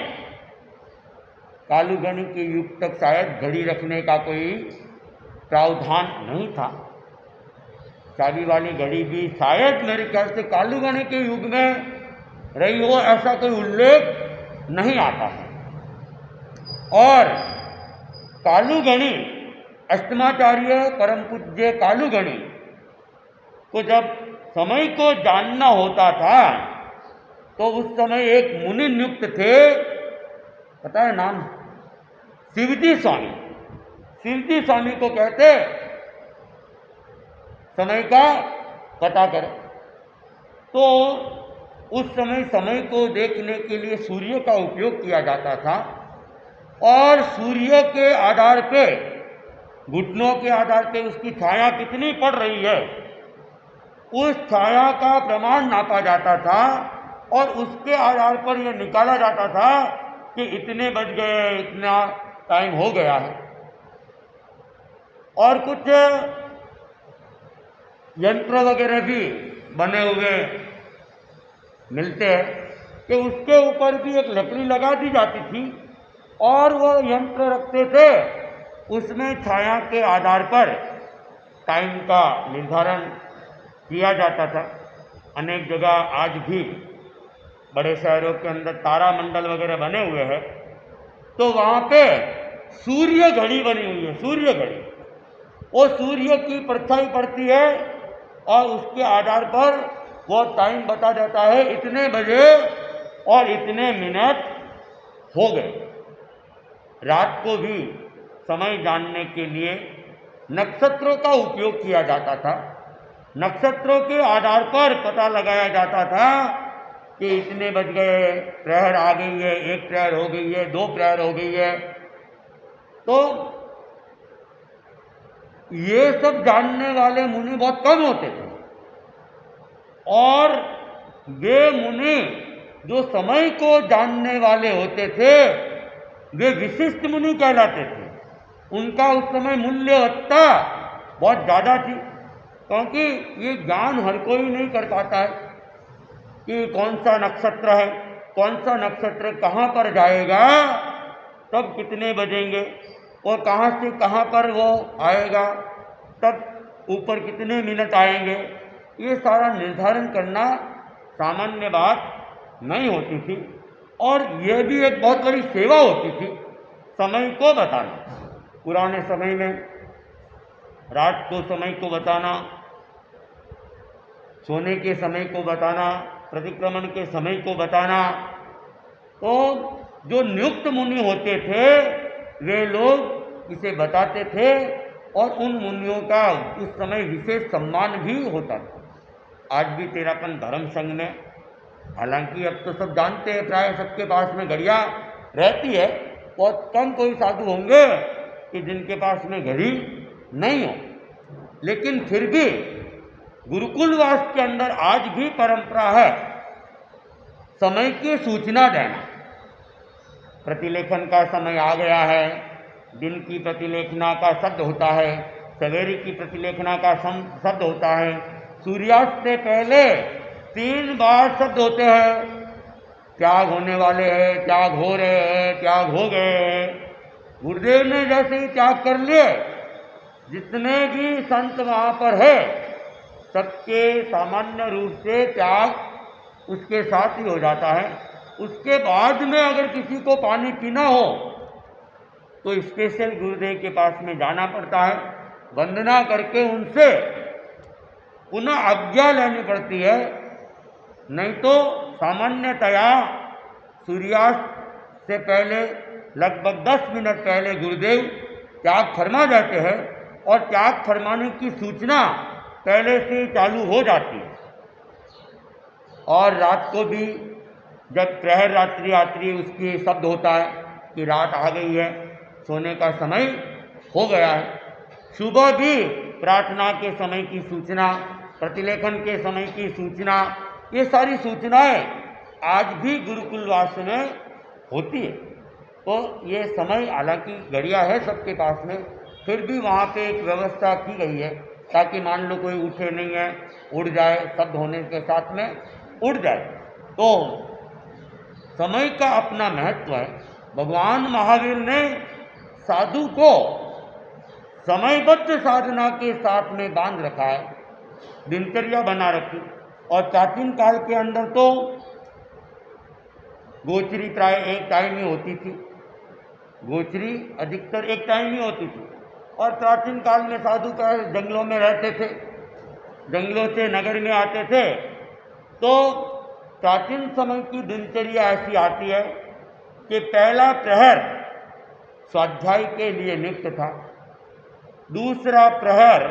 B: कालूगणी के युग तक शायद घड़ी रखने का कोई प्रावधान नहीं था। चाबी वाली घड़ी भी शायद मेरे ख्याल से कालूगणी के युग में रही हो, ऐसा कोई उल्लेख नहीं आता है। और कालूगणी, अष्टमाचार्य परम पूज्य कालूगणी को जब समय को जानना होता था तो उस समय एक मुनि नियुक्त थे, पता है नाम? शिवजी स्वामी। शिवजी स्वामी को कहते समय का पता करें। तो उस समय समय को देखने के लिए सूर्य का उपयोग किया जाता था और सूर्य के आधार पे, घुटनों के आधार पे उसकी छाया कितनी पड़ रही है, उस छाया का प्रमाण नापा जाता था और उसके आधार पर यह निकाला जाता था कि इतने बज गए, इतना टाइम हो गया है। और कुछ यंत्र वगैरह भी बने हुए मिलते हैं कि उसके ऊपर भी एक लकड़ी लगा दी जाती थी और वो यंत्र रखते थे, उसमें छाया के आधार पर टाइम का निर्धारण किया जाता था। अनेक जगह आज भी बड़े शहरों के अंदर तारामंडल वगैरह बने हुए हैं, तो वहाँ पे सूर्य घड़ी बनी हुई है। सूर्य घड़ी, वो सूर्य की परछाई पड़ती है और उसके आधार पर वो टाइम बता देता है, इतने बजे और इतने मिनट हो गए। रात को भी समय जानने के लिए नक्षत्रों का उपयोग किया जाता था। नक्षत्रों के आधार पर पता लगाया जाता था कि इतने बज गए, प्रहर आ गई है, 1 प्रहर हो गई है, 2 प्रहर हो गई है। तो ये सब जानने वाले मुनि बहुत कम होते थे और वे मुनि जो समय को जानने वाले होते थे वे विशिष्ट मुनि कहलाते थे। उनका उस समय मूल्यवत्ता बहुत ज़्यादा थी, क्योंकि ये ज्ञान हर कोई नहीं कर पाता है कि कौन सा नक्षत्र है, कौन सा नक्षत्र कहाँ पर जाएगा, तब कितने बजेंगे और कहाँ से कहाँ पर वो आएगा, तब ऊपर कितने मिनट आएंगे। ये सारा निर्धारण करना सामान्य बात नहीं होती थी और ये भी एक बहुत बड़ी सेवा होती थी, समय को बताना। पुराने समय में रात को समय को बताना, सोने के समय को बताना, प्रतिक्रमण के समय को बताना। तो जो नियुक्त मुनि होते थे वे लोग इसे बताते थे और उन मुनियों का उस समय विशेष सम्मान भी होता था। आज भी तेरापन धर्म संघ में, हालांकि अब तो सब जानते हैं, प्राय सबके पास में घड़ियाँ रहती है, बहुत कम कोई साधु होंगे कि जिनके पास में घड़ी नहीं हो, लेकिन फिर भी गुरुकुलवास के अंदर आज भी परंपरा है समय की सूचना देना। प्रतिलेखन का समय आ गया है, दिन की प्रतिलेखना का शब्द होता है, सवेरे की प्रतिलेखना का शब्द होता है, सूर्यास्त से पहले 3 बार शब्द होते हैं, त्याग होने वाले हैं, त्याग हो रहे हैं, त्याग हो गए हैं। गुरुदेव ने जैसे ही त्याग कर लिए, जितने भी संत वहाँ पर है सबके सामान्य रूप से त्याग उसके साथ ही हो जाता है। उसके बाद में अगर किसी को पानी पीना हो तो स्पेशल गुरुदेव के पास में जाना पड़ता है, वंदना करके उनसे पुनः आज्ञा लेनी पड़ती है। नहीं तो सामान्यतया सूर्यास्त से पहले लगभग 10 मिनट पहले गुरुदेव त्याग फरमा जाते हैं और त्याग फरमाने की सूचना पहले से चालू हो जाती है। और रात को भी जब प्रहर रात्रि आती है उसकी शब्द होता है कि रात आ गई है, सोने का समय हो गया है। सुबह भी प्रार्थना के समय की सूचना, प्रतिलेखन के समय की सूचना, ये सारी सूचनाएं आज भी गुरुकुलवास में होती है। तो ये समय, हालांकि घड़ियाँ है सबके पास में, फिर भी वहाँ पे एक व्यवस्था की गई है ताकि मान लो कोई उठे नहीं है, उड़ जाए, शब्द होने के साथ में उड़ जाए। तो समय का अपना महत्व है। भगवान महावीर ने साधु को समयबद्ध साधना के साथ में बांध रखा है, दिनचर्या बना रखी। और प्राचीन काल के अंदर तो गोचरी प्राय एक टाइम ही होती थी, गोचरी अधिकतर एक टाइम ही होती थी। और प्राचीन काल में साधु का जंगलों में रहते थे, जंगलों से नगर में आते थे। तो प्राचीन समय की दिनचर्या ऐसी आती है कि पहला प्रहर स्वाध्याय के लिए नियुक्त था, दूसरा प्रहर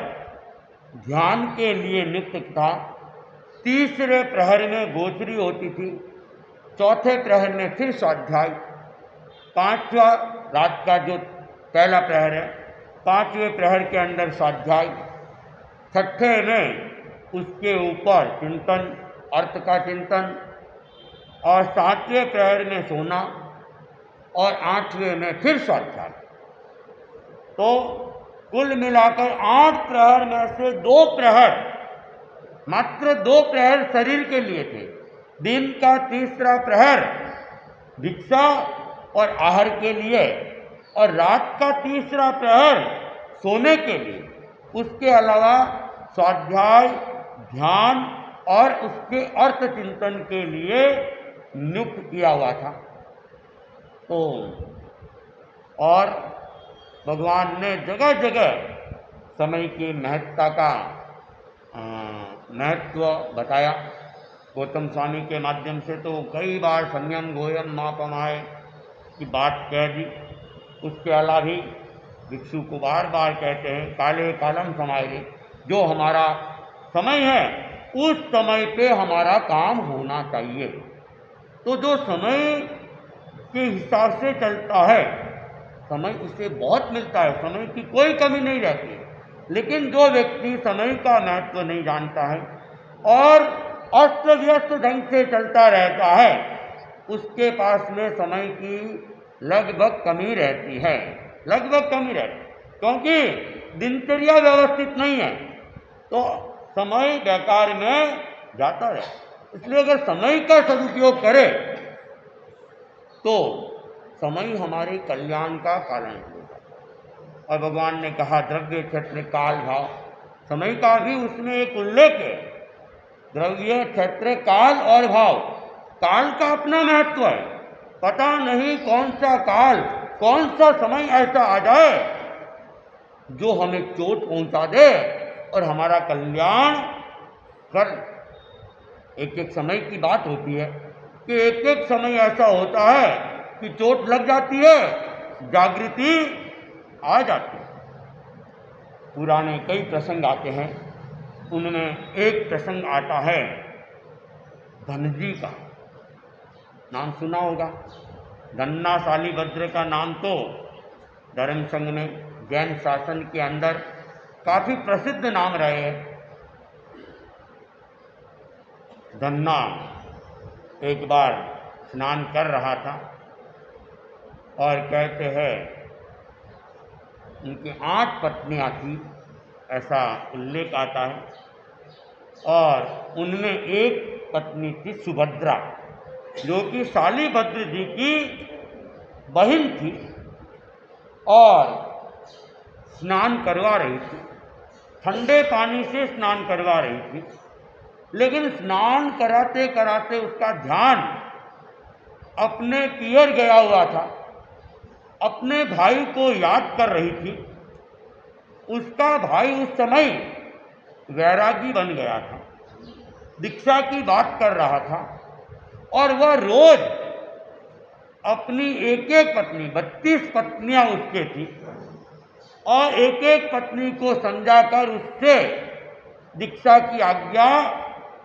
B: ध्यान के लिए नियुक्त था। तीसरे प्रहर में गोचरी होती थी, चौथे प्रहर में फिर स्वाध्याय, पांचवा रात का जो पहला प्रहर है, पांचवें प्रहर के अंदर स्वाध्याय, छठे में उसके ऊपर चिंतन, अर्थ का चिंतन, और सातवें प्रहर में सोना, और आठवें में फिर स्वाध्याय। तो कुल मिलाकर 8 प्रहर में से 2 प्रहर, मात्र 2 प्रहर शरीर के लिए थे। दिन का तीसरा प्रहर भिक्षा और आहार के लिए, और रात का तीसरा प्रहर सोने के लिए। उसके अलावा स्वाध्याय, ध्यान और उसके अर्थ चिंतन के लिए नियुक्त किया हुआ था। तो और भगवान ने जगह जगह समय की महत्ता का महत्व बताया। गौतम स्वामी के माध्यम से तो कई बार संयम गोयम मापमाए की बात कह दी। उसके अलावा भी भिक्षु को बार बार कहते हैं काले कालम समाये, जो हमारा समय है उस समय पे हमारा काम होना चाहिए। तो जो समय के हिसाब से चलता है, समय उसे बहुत मिलता है, समय की कोई कमी नहीं रहती। लेकिन जो व्यक्ति समय का महत्व नहीं जानता है और अस्त व्यस्त ढंग से चलता रहता है, उसके पास में समय की लगभग कमी रहती है, लगभग कमी रहती है, क्योंकि दिनचर्या व्यवस्थित नहीं है, तो समय बेकार में जाता रहे। इसलिए अगर समय का सदुपयोग करे तो समय हमारे कल्याण का कारण होगा। और भगवान ने कहा द्रव्य क्षेत्र काल भाव, समय का भी उसमें एक उल्लेख है। द्रव्य क्षेत्र काल और भाव, काल का अपना महत्व है। पता नहीं कौन सा काल, कौन सा समय ऐसा आ जाए जो हमें चोट पहुंचा दे और हमारा कल्याण कर। एक एक समय की बात होती है कि एक एक समय ऐसा होता है कि चोट लग जाती है, जागृति आ जाती है। पुराने कई प्रसंग आते हैं, उनमें एक प्रसंग आता है धनजी का, नाम सुना होगा। धन्ना शालिभद्र का नाम तो धर्म संघ में जैन शासन के अंदर काफी प्रसिद्ध नाम रहे हैं। धन्ना एक बार स्नान कर रहा था और कहते हैं उनकी 8 पत्नियां थी, ऐसा उल्लेख आता है। और उनमें एक पत्नी थी सुभद्रा, जो कि शालिभद्र जी की बहन थी और स्नान करवा रही थी, ठंडे पानी से स्नान करवा रही थी। लेकिन स्नान कराते कराते उसका ध्यान अपने पियर गया हुआ था, अपने भाई को याद कर रही थी। उसका भाई उस समय वैरागी बन गया था, दीक्षा की बात कर रहा था, और वह रोज अपनी एक एक पत्नी, 32 पत्नियां उसके थी, और एक एक पत्नी को समझाकर उससे दीक्षा की आज्ञा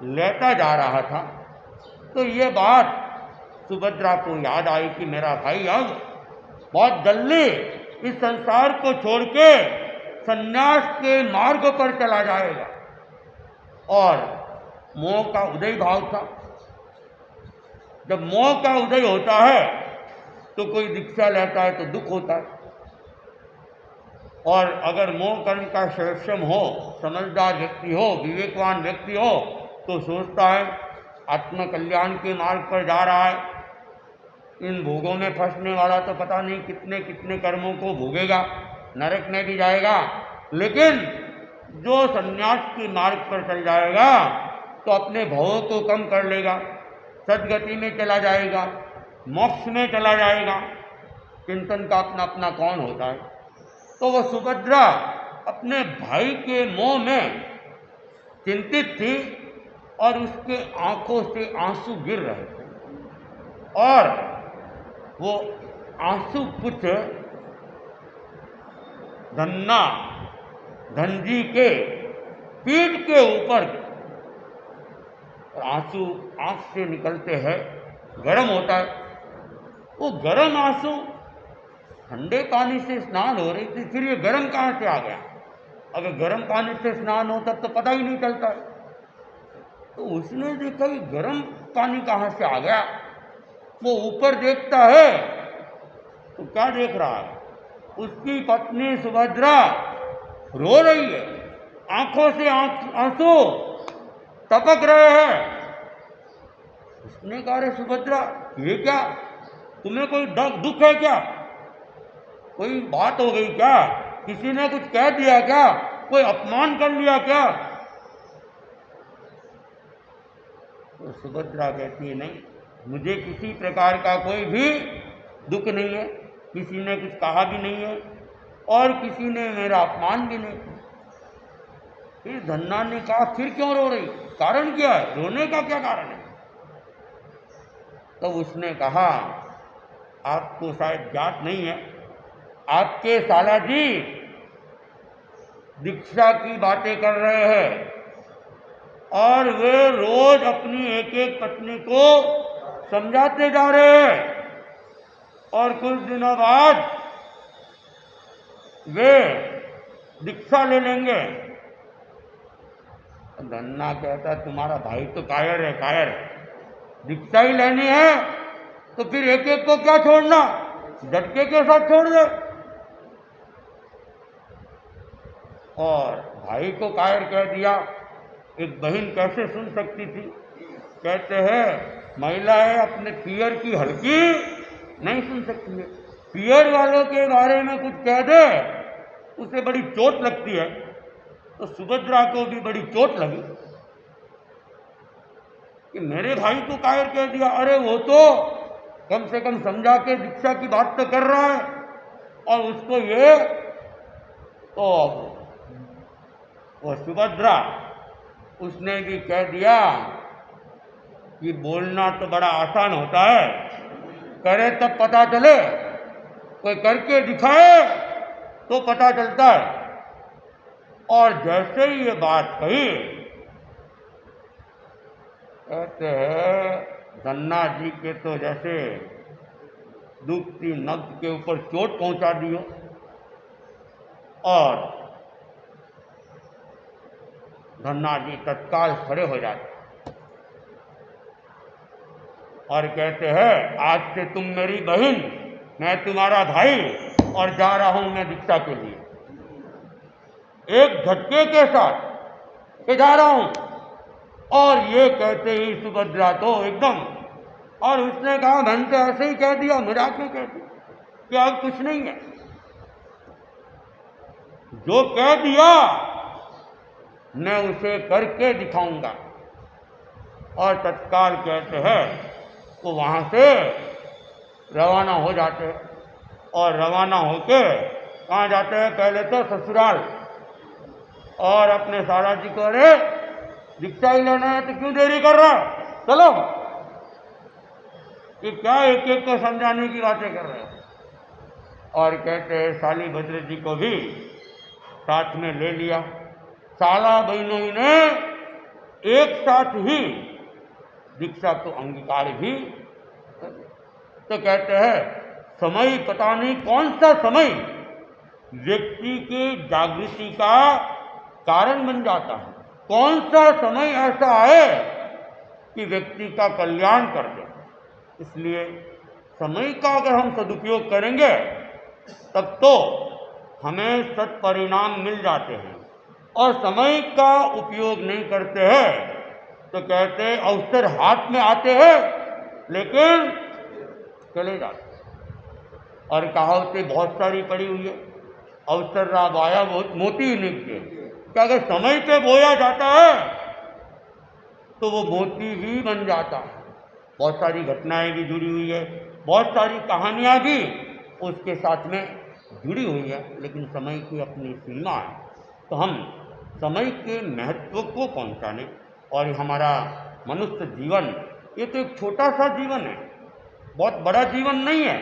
B: लेता जा रहा था। तो ये बात सुभद्रा को याद आई कि मेरा भाई अब बहुत जल्दी इस संसार को छोड़ के संन्यास के मार्ग पर चला जाएगा। और मोह का उदय भाव था। जब मोह का उदय होता है तो कोई दीक्षा लेता है तो दुख होता है, और अगर मोह कर्म का सक्षम हो, समझदार व्यक्ति हो, विवेकवान व्यक्ति हो, तो सोचता है आत्मकल्याण के मार्ग पर जा रहा है, इन भोगों में फंसने वाला तो पता नहीं कितने कितने कर्मों को भोगेगा, नरक में भी जाएगा। लेकिन जो संन्यास के मार्ग पर चल जाएगा तो अपने भवों को कम कर लेगा, सदगति में चला जाएगा, मोक्ष में चला जाएगा। चिंतन का अपना अपना कौन होता है। तो वह सुभद्रा अपने भाई के मोह में चिंतित थी और उसके आंखों से आंसू गिर रहे थे, और वो आंसू कुछ धन्ना धनजी के पीठ के ऊपर आंसू आंख से निकलते हैं, गर्म होता है। वो गर्म आंसू ठंडे पानी से स्नान हो रही थी, फिर ये गर्म कहाँ से आ गया? अगर गर्म पानी से स्नान होता तो पता ही नहीं चलता। तो उसने देखा कि गर्म पानी कहाँ से आ गया। वो ऊपर देखता है तो क्या देख रहा है? उसकी पत्नी सुभद्रा रो रही है, आंखों से आंसू टपक रहे हैं। उसने कहा, अरे सुभद्रा, ये क्या? तुम्हें कोई दुख है क्या? कोई बात हो गई क्या? किसी ने कुछ कह दिया क्या? कोई अपमान कर लिया क्या? तो सुभद्रा कहती है, नहीं, मुझे किसी प्रकार का कोई भी दुख नहीं है, किसी ने कुछ कहा भी नहीं है और किसी ने मेरा अपमान भी नहीं किया। फिर धन्ना ने कहा, फिर क्यों रो रही? कारण क्या है? रोने का क्या कारण है? तब उसने कहा, आपको शायद ज्ञात नहीं है, आपके साला जी दीक्षा की बातें कर रहे हैं और वे रोज अपनी एक एक पत्नी को समझाते जा रहे हैं और कुछ दिनों बाद वे दीक्षा ले लेंगे। धन्ना कहता, तुम्हारा भाई तो कायर है, कायर। दीक्षा ही लेनी है तो फिर एक एक को क्या छोड़ना, झटके के साथ छोड़ दे। और भाई को कायर कह दिया, एक बहन कैसे सुन सकती थी? कहते हैं, महिलाएं अपने पियर की हल्की नहीं सुन सकती है। पियर वालों के बारे में कुछ कह दे उसे बड़ी चोट लगती है। तो सुभद्रा को भी बड़ी चोट लगी कि मेरे भाई को कायर कह दिया। अरे वो तो कम से कम समझा के दीक्षा की बात तो कर रहा है और उसको ये। तो वो सुभद्रा उसने भी कह दिया कि बोलना तो बड़ा आसान होता है, करे तब पता चले, कोई करके दिखाए तो पता चलता है। और जैसे ही ये बात कही, कहते हैं धन्ना जी के तो जैसे दुखती नब्ज के ऊपर चोट पहुंचा दी हो। और धन्ना जी तत्काल खड़े हो जाते और कहते हैं, आज से तुम मेरी बहन, मैं तुम्हारा भाई और जा रहा हूं मैं दीक्षा के लिए। एक झटके के साथ जा रहा हूं। और ये कहते ही सुभद्रा तो एकदम, और उसने कहा, मैंने तो ऐसे ही कह दिया, मजाक में कह दिया कि अब कुछ नहीं है, जो कह दिया मैं उसे करके दिखाऊंगा। और तत्काल कहते हैं वो वहां से रवाना हो जाते हैं। और रवाना होके कहाँ जाते हैं? पहले तो ससुराल, और अपने साला जी को, अरे दीक्षा ही लेना है तो क्यों देरी कर रहा है, चलो। ये क्या एक एक को समझाने की बातें कर रहे हैं। और कहते हैं साली भद्र जी को भी साथ में ले लिया। साला बहनों ने एक साथ ही दीक्षा को अंगीकार भी। तो कहते हैं समय, पता नहीं कौन सा समय व्यक्ति की जागृति का कारण बन जाता है, कौन सा समय ऐसा है कि व्यक्ति का कल्याण कर दे। इसलिए समय का अगर हम सदुपयोग करेंगे तब तो हमें सत्परिणाम मिल जाते हैं, और समय का उपयोग नहीं करते हैं तो कहते हैं अवसर हाथ में आते हैं लेकिन चले जाते। और कहावतें बहुत सारी पड़ी हुई है, अवसर रा बाया मोती निकले। क्या अगर समय पे बोया जाता है तो वो मोती भी बन जाता है। बहुत सारी घटनाएं भी जुड़ी हुई है, बहुत सारी कहानियां भी उसके साथ में जुड़ी हुई है, लेकिन समय की अपनी सीमा है। तो हम समय के महत्व को पहचाने। और हमारा मनुष्य जीवन ये तो एक छोटा सा जीवन है, बहुत बड़ा जीवन नहीं है।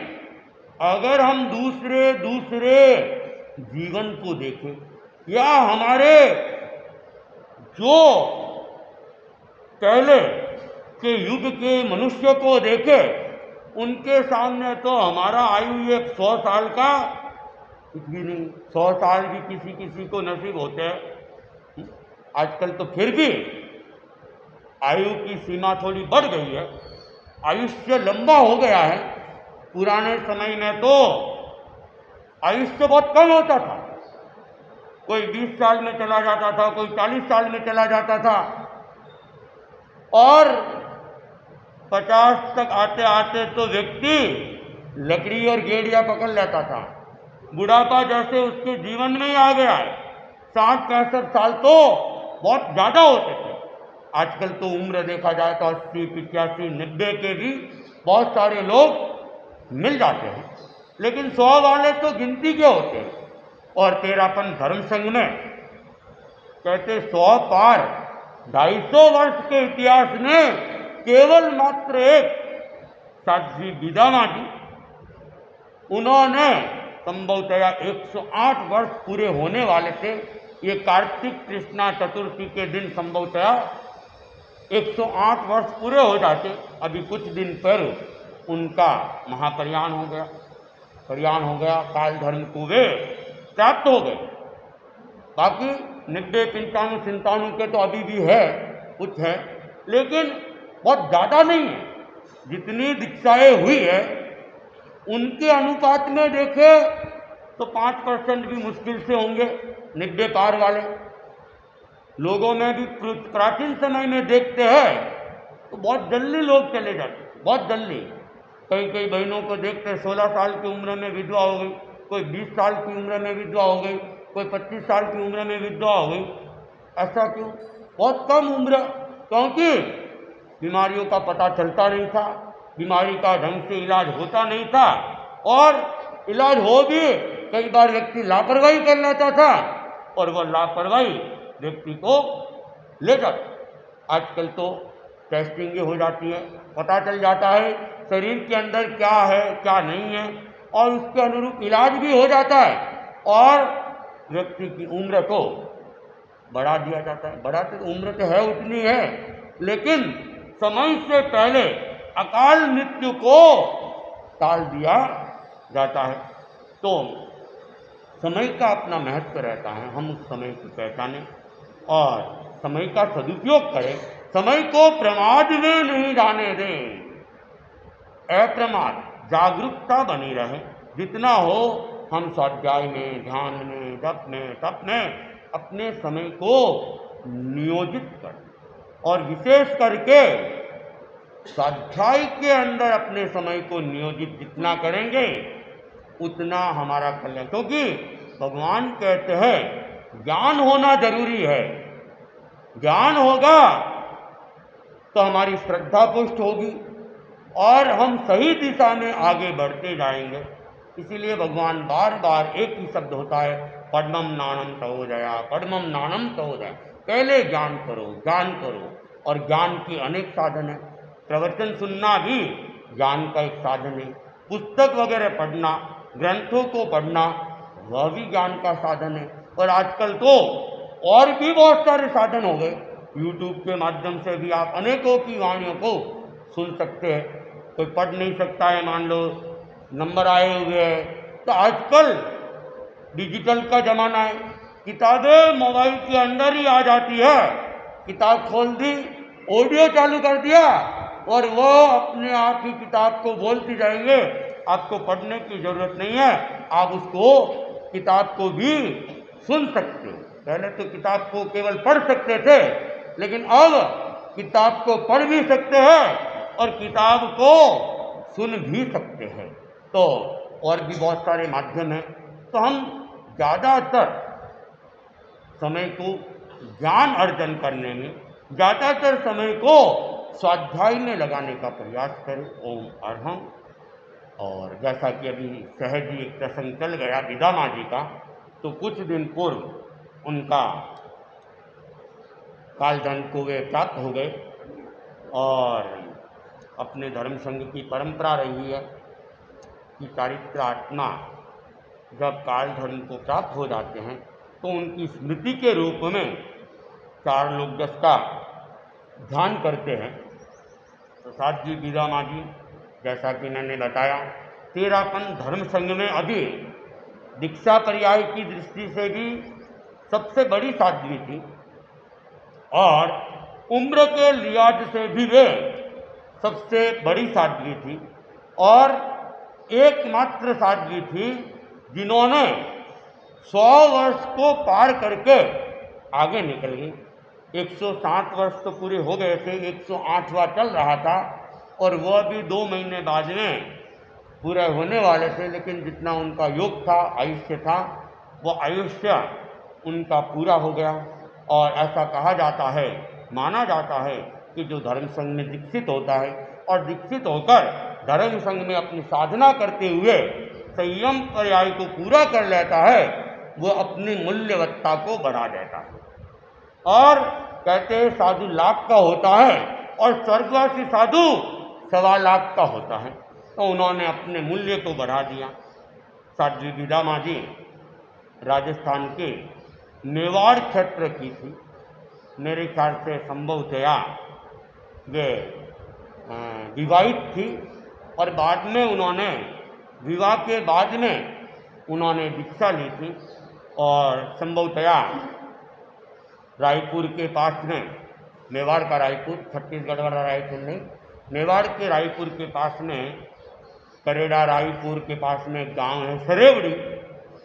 B: अगर हम दूसरे जीवन को देखें या हमारे जो पहले के युग के मनुष्य को देखे, उनके सामने तो हमारा आयु एक 100 साल का कुछ भी नहीं। 100 साल भी किसी किसी को नसीब होते हैं। आजकल तो फिर भी आयु की सीमा थोड़ी बढ़ गई है, आयुष्य लंबा हो गया है। पुराने समय में तो आयुष्य बहुत कम होता था, कोई 20 साल में चला जाता था, कोई 40 साल में चला जाता था, और 50 तक आते आते तो व्यक्ति लकड़ी और गेड़िया पकड़ लेता था। बुढ़ापा जैसे उसके जीवन में ही आ गया है। 60-65 साल तो बहुत ज़्यादा होते थे। आजकल तो उम्र देखा जाए तो 80, 85, 90 के भी बहुत सारे लोग मिल जाते हैं, लेकिन 100 वाले तो गिनती के होते हैं। और तेरापन धर्म संघ में कहते 100 पार 250 वर्ष के इतिहास में केवल मात्र एक साध्वी बिदामा जी, उन्होंने संभवतया 108 वर्ष पूरे होने वाले थे। ये कार्तिक कृष्णा चतुर्थी के दिन संभवतया 108 वर्ष पूरे हो जाते। अभी कुछ दिन पर उनका महाप्रयाण हो गया, काल धर्म को वे प्राप्त हो गए। बाकी 90, 95, 97 के तो अभी भी है, कुछ है, लेकिन बहुत ज़्यादा नहीं है। जितनी दीक्षाएँ हुई है उनके अनुपात में देखे तो 5% भी मुश्किल से होंगे 90 पार वाले लोगों में भी। प्राचीन समय में देखते हैं तो बहुत जल्दी लोग चले जाते, बहुत जल्दी। कई बहनों को देखते 16 साल की उम्र में विधवा हो गई, कोई 20 साल की उम्र में विधवा हो गई, कोई 25 साल की उम्र में विधवा हो गई। ऐसा क्यों? बहुत कम उम्र, क्योंकि बीमारियों का पता चलता नहीं था, बीमारी का ढंग से इलाज होता नहीं था, और इलाज हो भी कई बार व्यक्ति लापरवाही कर लेता था, और वह लापरवाही व्यक्ति को ले जाता। आजकल तो टेस्टिंग हो जाती है, पता चल जाता है शरीर के अंदर क्या है क्या नहीं है, और उसके अनुरूप इलाज भी हो जाता है, और व्यक्ति की उम्र को बढ़ा दिया जाता है। बढ़ाते तो उम्र तो है उतनी है, लेकिन समय से पहले अकाल मृत्यु को टाल दिया जाता है। तो समय का अपना महत्व रहता है, हम उस समय को पहचानें और समय का सदुपयोग करें, समय को प्रमाद में नहीं जाने दें। अप्रमाद जागरूकता बनी रहे, जितना हो हम स्वाध्याय में, ध्यान में, जप में, तप में अपने समय को नियोजित करें, और विशेष करके स्वाध्याय के अंदर अपने समय को नियोजित जितना करेंगे उतना हमारा कल्याण। क्योंकि भगवान कहते हैं ज्ञान होना जरूरी है, ज्ञान होगा तो हमारी श्रद्धा पुष्ट होगी और हम सही दिशा में आगे बढ़ते जाएंगे। इसीलिए भगवान बार बार एक ही शब्द होता है, पद्मम नानम तवोदया, पद्मम नानम तवोदया। पहले ज्ञान करो, ज्ञान करो, और ज्ञान की अनेक साधन है। प्रवचन सुनना भी ज्ञान का एक साधन है, पुस्तक वगैरह पढ़ना, ग्रंथों को पढ़ना, वह भी ज्ञान का साधन है। और आजकल तो और भी बहुत सारे साधन हो गए, यूट्यूब के माध्यम से भी आप अनेकों की वाणियों को सुन सकते हैं। कोई पढ़ नहीं सकता है, मान लो नंबर आए हुए हैं, तो आजकल डिजिटल का ज़माना है, किताबें मोबाइल के अंदर ही आ जाती है। किताब खोल दी, ऑडियो चालू कर दिया, और वो अपने आप ही किताब को बोलती जाएंगे। आपको पढ़ने की ज़रूरत नहीं है, आप उसको किताब को भी सुन सकते हो। पहले तो किताब को केवल पढ़ सकते थे, लेकिन अब किताब को पढ़ भी सकते हैं और किताब को सुन भी सकते हैं। तो और भी बहुत सारे माध्यम हैं। तो हम ज़्यादातर समय को ज्ञान अर्जन करने में, ज़्यादातर समय को स्वाध्याय में लगाने का प्रयास करें। ओम अरहम। और जैसा कि अभी सहज ही एक प्रसंग चल गया बिदामा जी का, तो कुछ दिन पूर्व उनका कालधन को वे प्राप्त हो गए। और अपने धर्म संघ की परंपरा रही है कि चारित्र आत्मा जब काल धर्म को प्राप्त हो जाते हैं तो उनकी स्मृति के रूप में 4 लोग 10 का ध्यान करते हैं। तो साथ जी गीता माँ जी, जैसा कि मैंने बताया, तेरापन धर्म संघ में अभी दीक्षा पर्याय की दृष्टि से भी सबसे बड़ी साध्वी थी और उम्र के लिहाज से भी वे सबसे बड़ी साध्वी थी और एकमात्र साध्वी थी जिन्होंने 100 वर्ष को पार करके आगे निकल गई। 107 वर्ष तो पूरे हो गए थे, 108वां चल रहा था और वह भी 2 महीने बाद में पूरे होने वाले थे, लेकिन जितना उनका योग था, आयुष्य था, वो आयुष्य उनका पूरा हो गया। और ऐसा कहा जाता है, माना जाता है कि जो धर्म संघ में दीक्षित होता है और दीक्षित होकर धर्म संघ में अपनी साधना करते हुए संयम पर्याय को पूरा कर लेता है, वो अपनी मूल्यवत्ता को बढ़ा देता है। और कहते हैं साधु लाख का होता है और स्वर्गवासी साधु 1.25 लाख का होता है। तो उन्होंने अपने मूल्य को बढ़ा दिया। साध्वी गीता माँ जी राजस्थान के मेवाड़ क्षेत्र की थी। मेरे ख्याल से संभवतया वे विवाहित थी और बाद में उन्होंने, विवाह के बाद में उन्होंने दीक्षा ली थी और संभवतया रायपुर के पास में, मेवाड़ का रायपुर, छत्तीसगढ़ वाला रायपुर नहीं, मेवाड़ के रायपुर के पास में, करेड़ा रायपुर के पास में गांव है सरेवड़ी,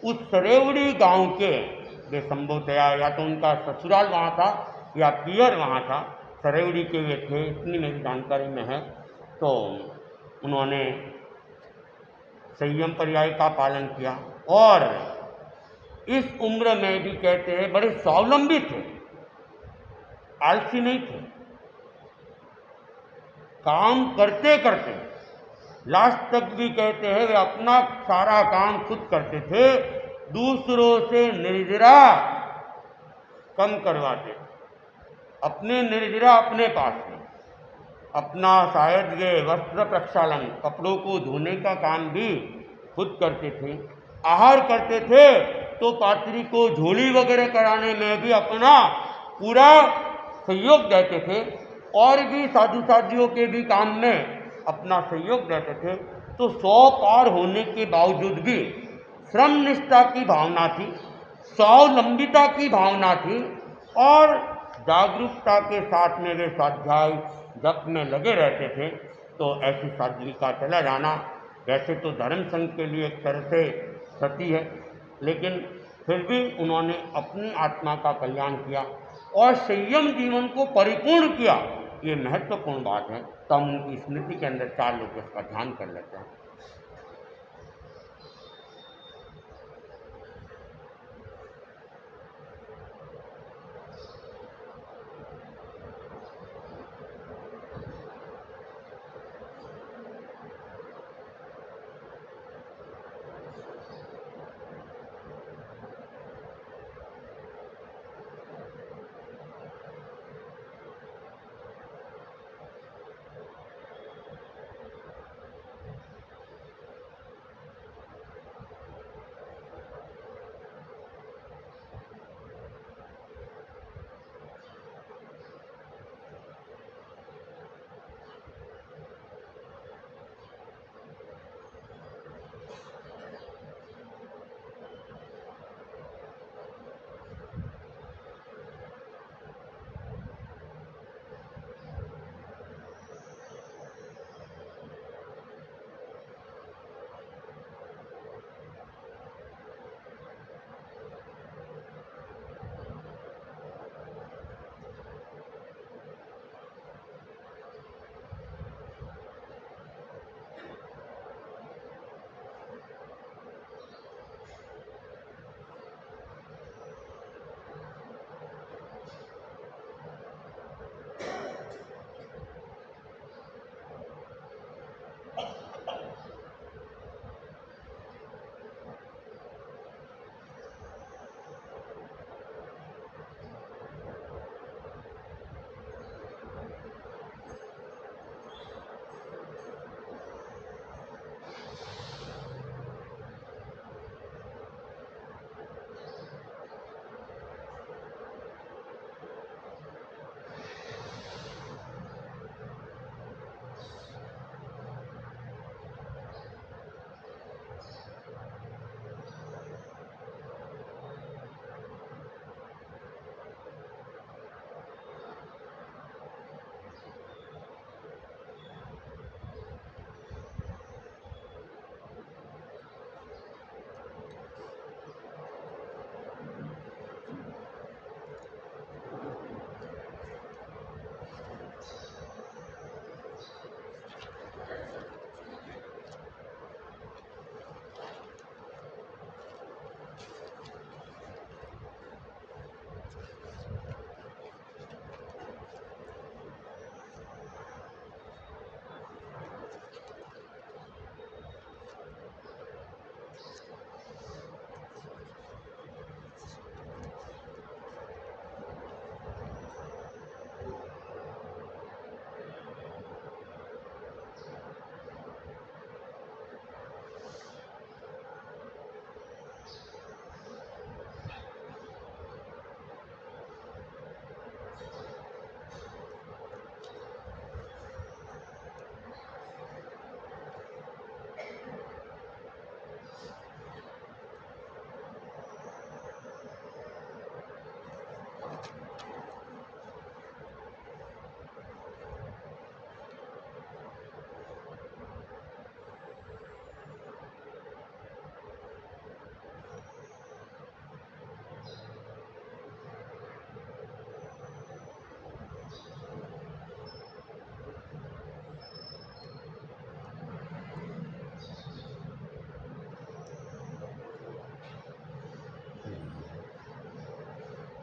B: उस सरेवड़ी गांव के वे संभवतया, या तो उनका ससुराल वहाँ था या पियर वहाँ था, सरेवड़ी के वे थे, इतनी मेरी जानकारी में है। तो उन्होंने संयम पर्याय का पालन किया और इस उम्र में भी कहते हैं बड़े स्वावलंबी थे, आलसी नहीं थे। काम करते करते लास्ट तक भी कहते हैं वे अपना सारा काम खुद करते थे, दूसरों से निर्जरा कम करवाते थे। अपने निर्जरा अपने पास में, अपना शायद ये वस्त्र प्रक्षालन, कपड़ों को धोने का काम भी खुद करते थे। आहार करते थे तो पात्री को झोली वगैरह कराने में भी अपना पूरा सहयोग देते थे और भी साधु साधियों के भी काम में अपना सहयोग देते थे। तो 100 पार होने के बावजूद भी श्रम निष्ठा की भावना थी, स्वावलंबिता की भावना थी और जागरूकता के साथ में वे स्वाध्याय जप में लगे रहते थे। तो ऐसी साध्वी का चला जाना वैसे तो धर्म संघ के लिए एक तरह से सती है, लेकिन फिर भी उन्होंने अपनी आत्मा का कल्याण किया और संयम जीवन को परिपूर्ण किया। ये महत्वपूर्ण बात है। तो हम उनकी स्मृति के अंदर 4 लोग इसका ध्यान कर लेते हैं।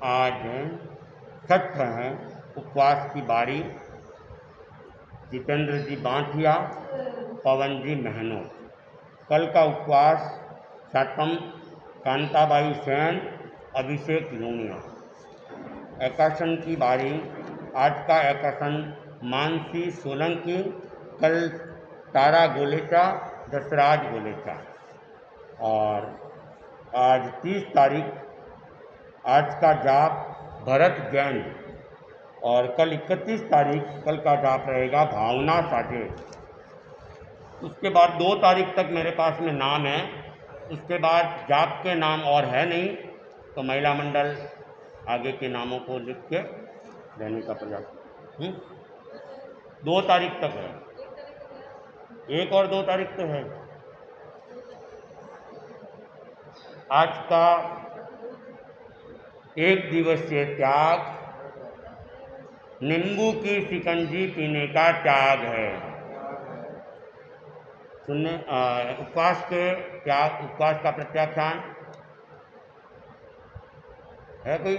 B: आज छठ है, उपवास की बारी। जितेंद्र जी बांठिया, पवन जी महनो। कल का उपवास सातम कांताबाई सेन, अभिषेक लूनिया। एकासन की बारी, आज का एकासन मानसी सोलंकी, कल तारा गोलेचा, दसराज गोलेचा। और आज 30 तारीख, आज का जाप भरत जैन। और कल 31 तारीख, कल का जाप रहेगा भावना साजे। उसके बाद 2 तारीख तक मेरे पास में नाम है, उसके बाद जाप के नाम और है नहीं, तो महिला मंडल आगे के नामों को लिख के देने का प्रयास। 2 तारीख तक है, 1 और 2 तारीख तो है। आज का 1 दिवसीय त्याग, नींबू की शिकंजी पीने का त्याग है। सुनने उपवास के त्याग, उपवास का प्रत्याख्यान है कोई?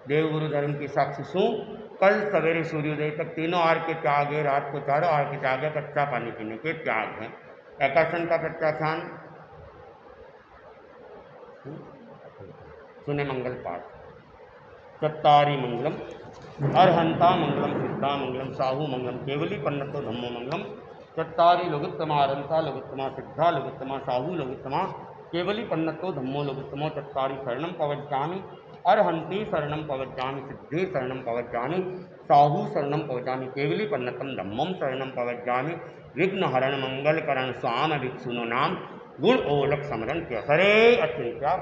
B: देवगुरु धर्म की साक्षी सू, कल सवेरे सूर्योदय तक तीनों आहार के त्याग है, रात को चारों आहार के त्याग है, कच्चा पानी पीने के त्याग है। एकासन का प्रत्याख्यान सुने मंगल पाठ। चत्तारी मंगलम, अरहंता मंगलम, सिद्धा मंगलम, साहू मंगलम, केवली पन्नतो धम्मो मंगलम। चत्तारी लघुत्तमा, अरहंता लघुत्तमा, सिद्धा लघुत्तमा, साहू लघुत्तमा, केवली पन्नतो धम्मो लघुत्तमो। चत्तारी शरणम पवज्जामि, अरहंती शरणम पवज्जामि, सिद्धि शरणम पवज्जामि, साहू शरणम पवज्जामि, केवली पन्नतम धम्मम शरणम पवज्जामि। विघ्न हरण मंगल करण स्वाम भिक्षुनो नाम, गुण ओलक समरण के हरे अचिंत्या।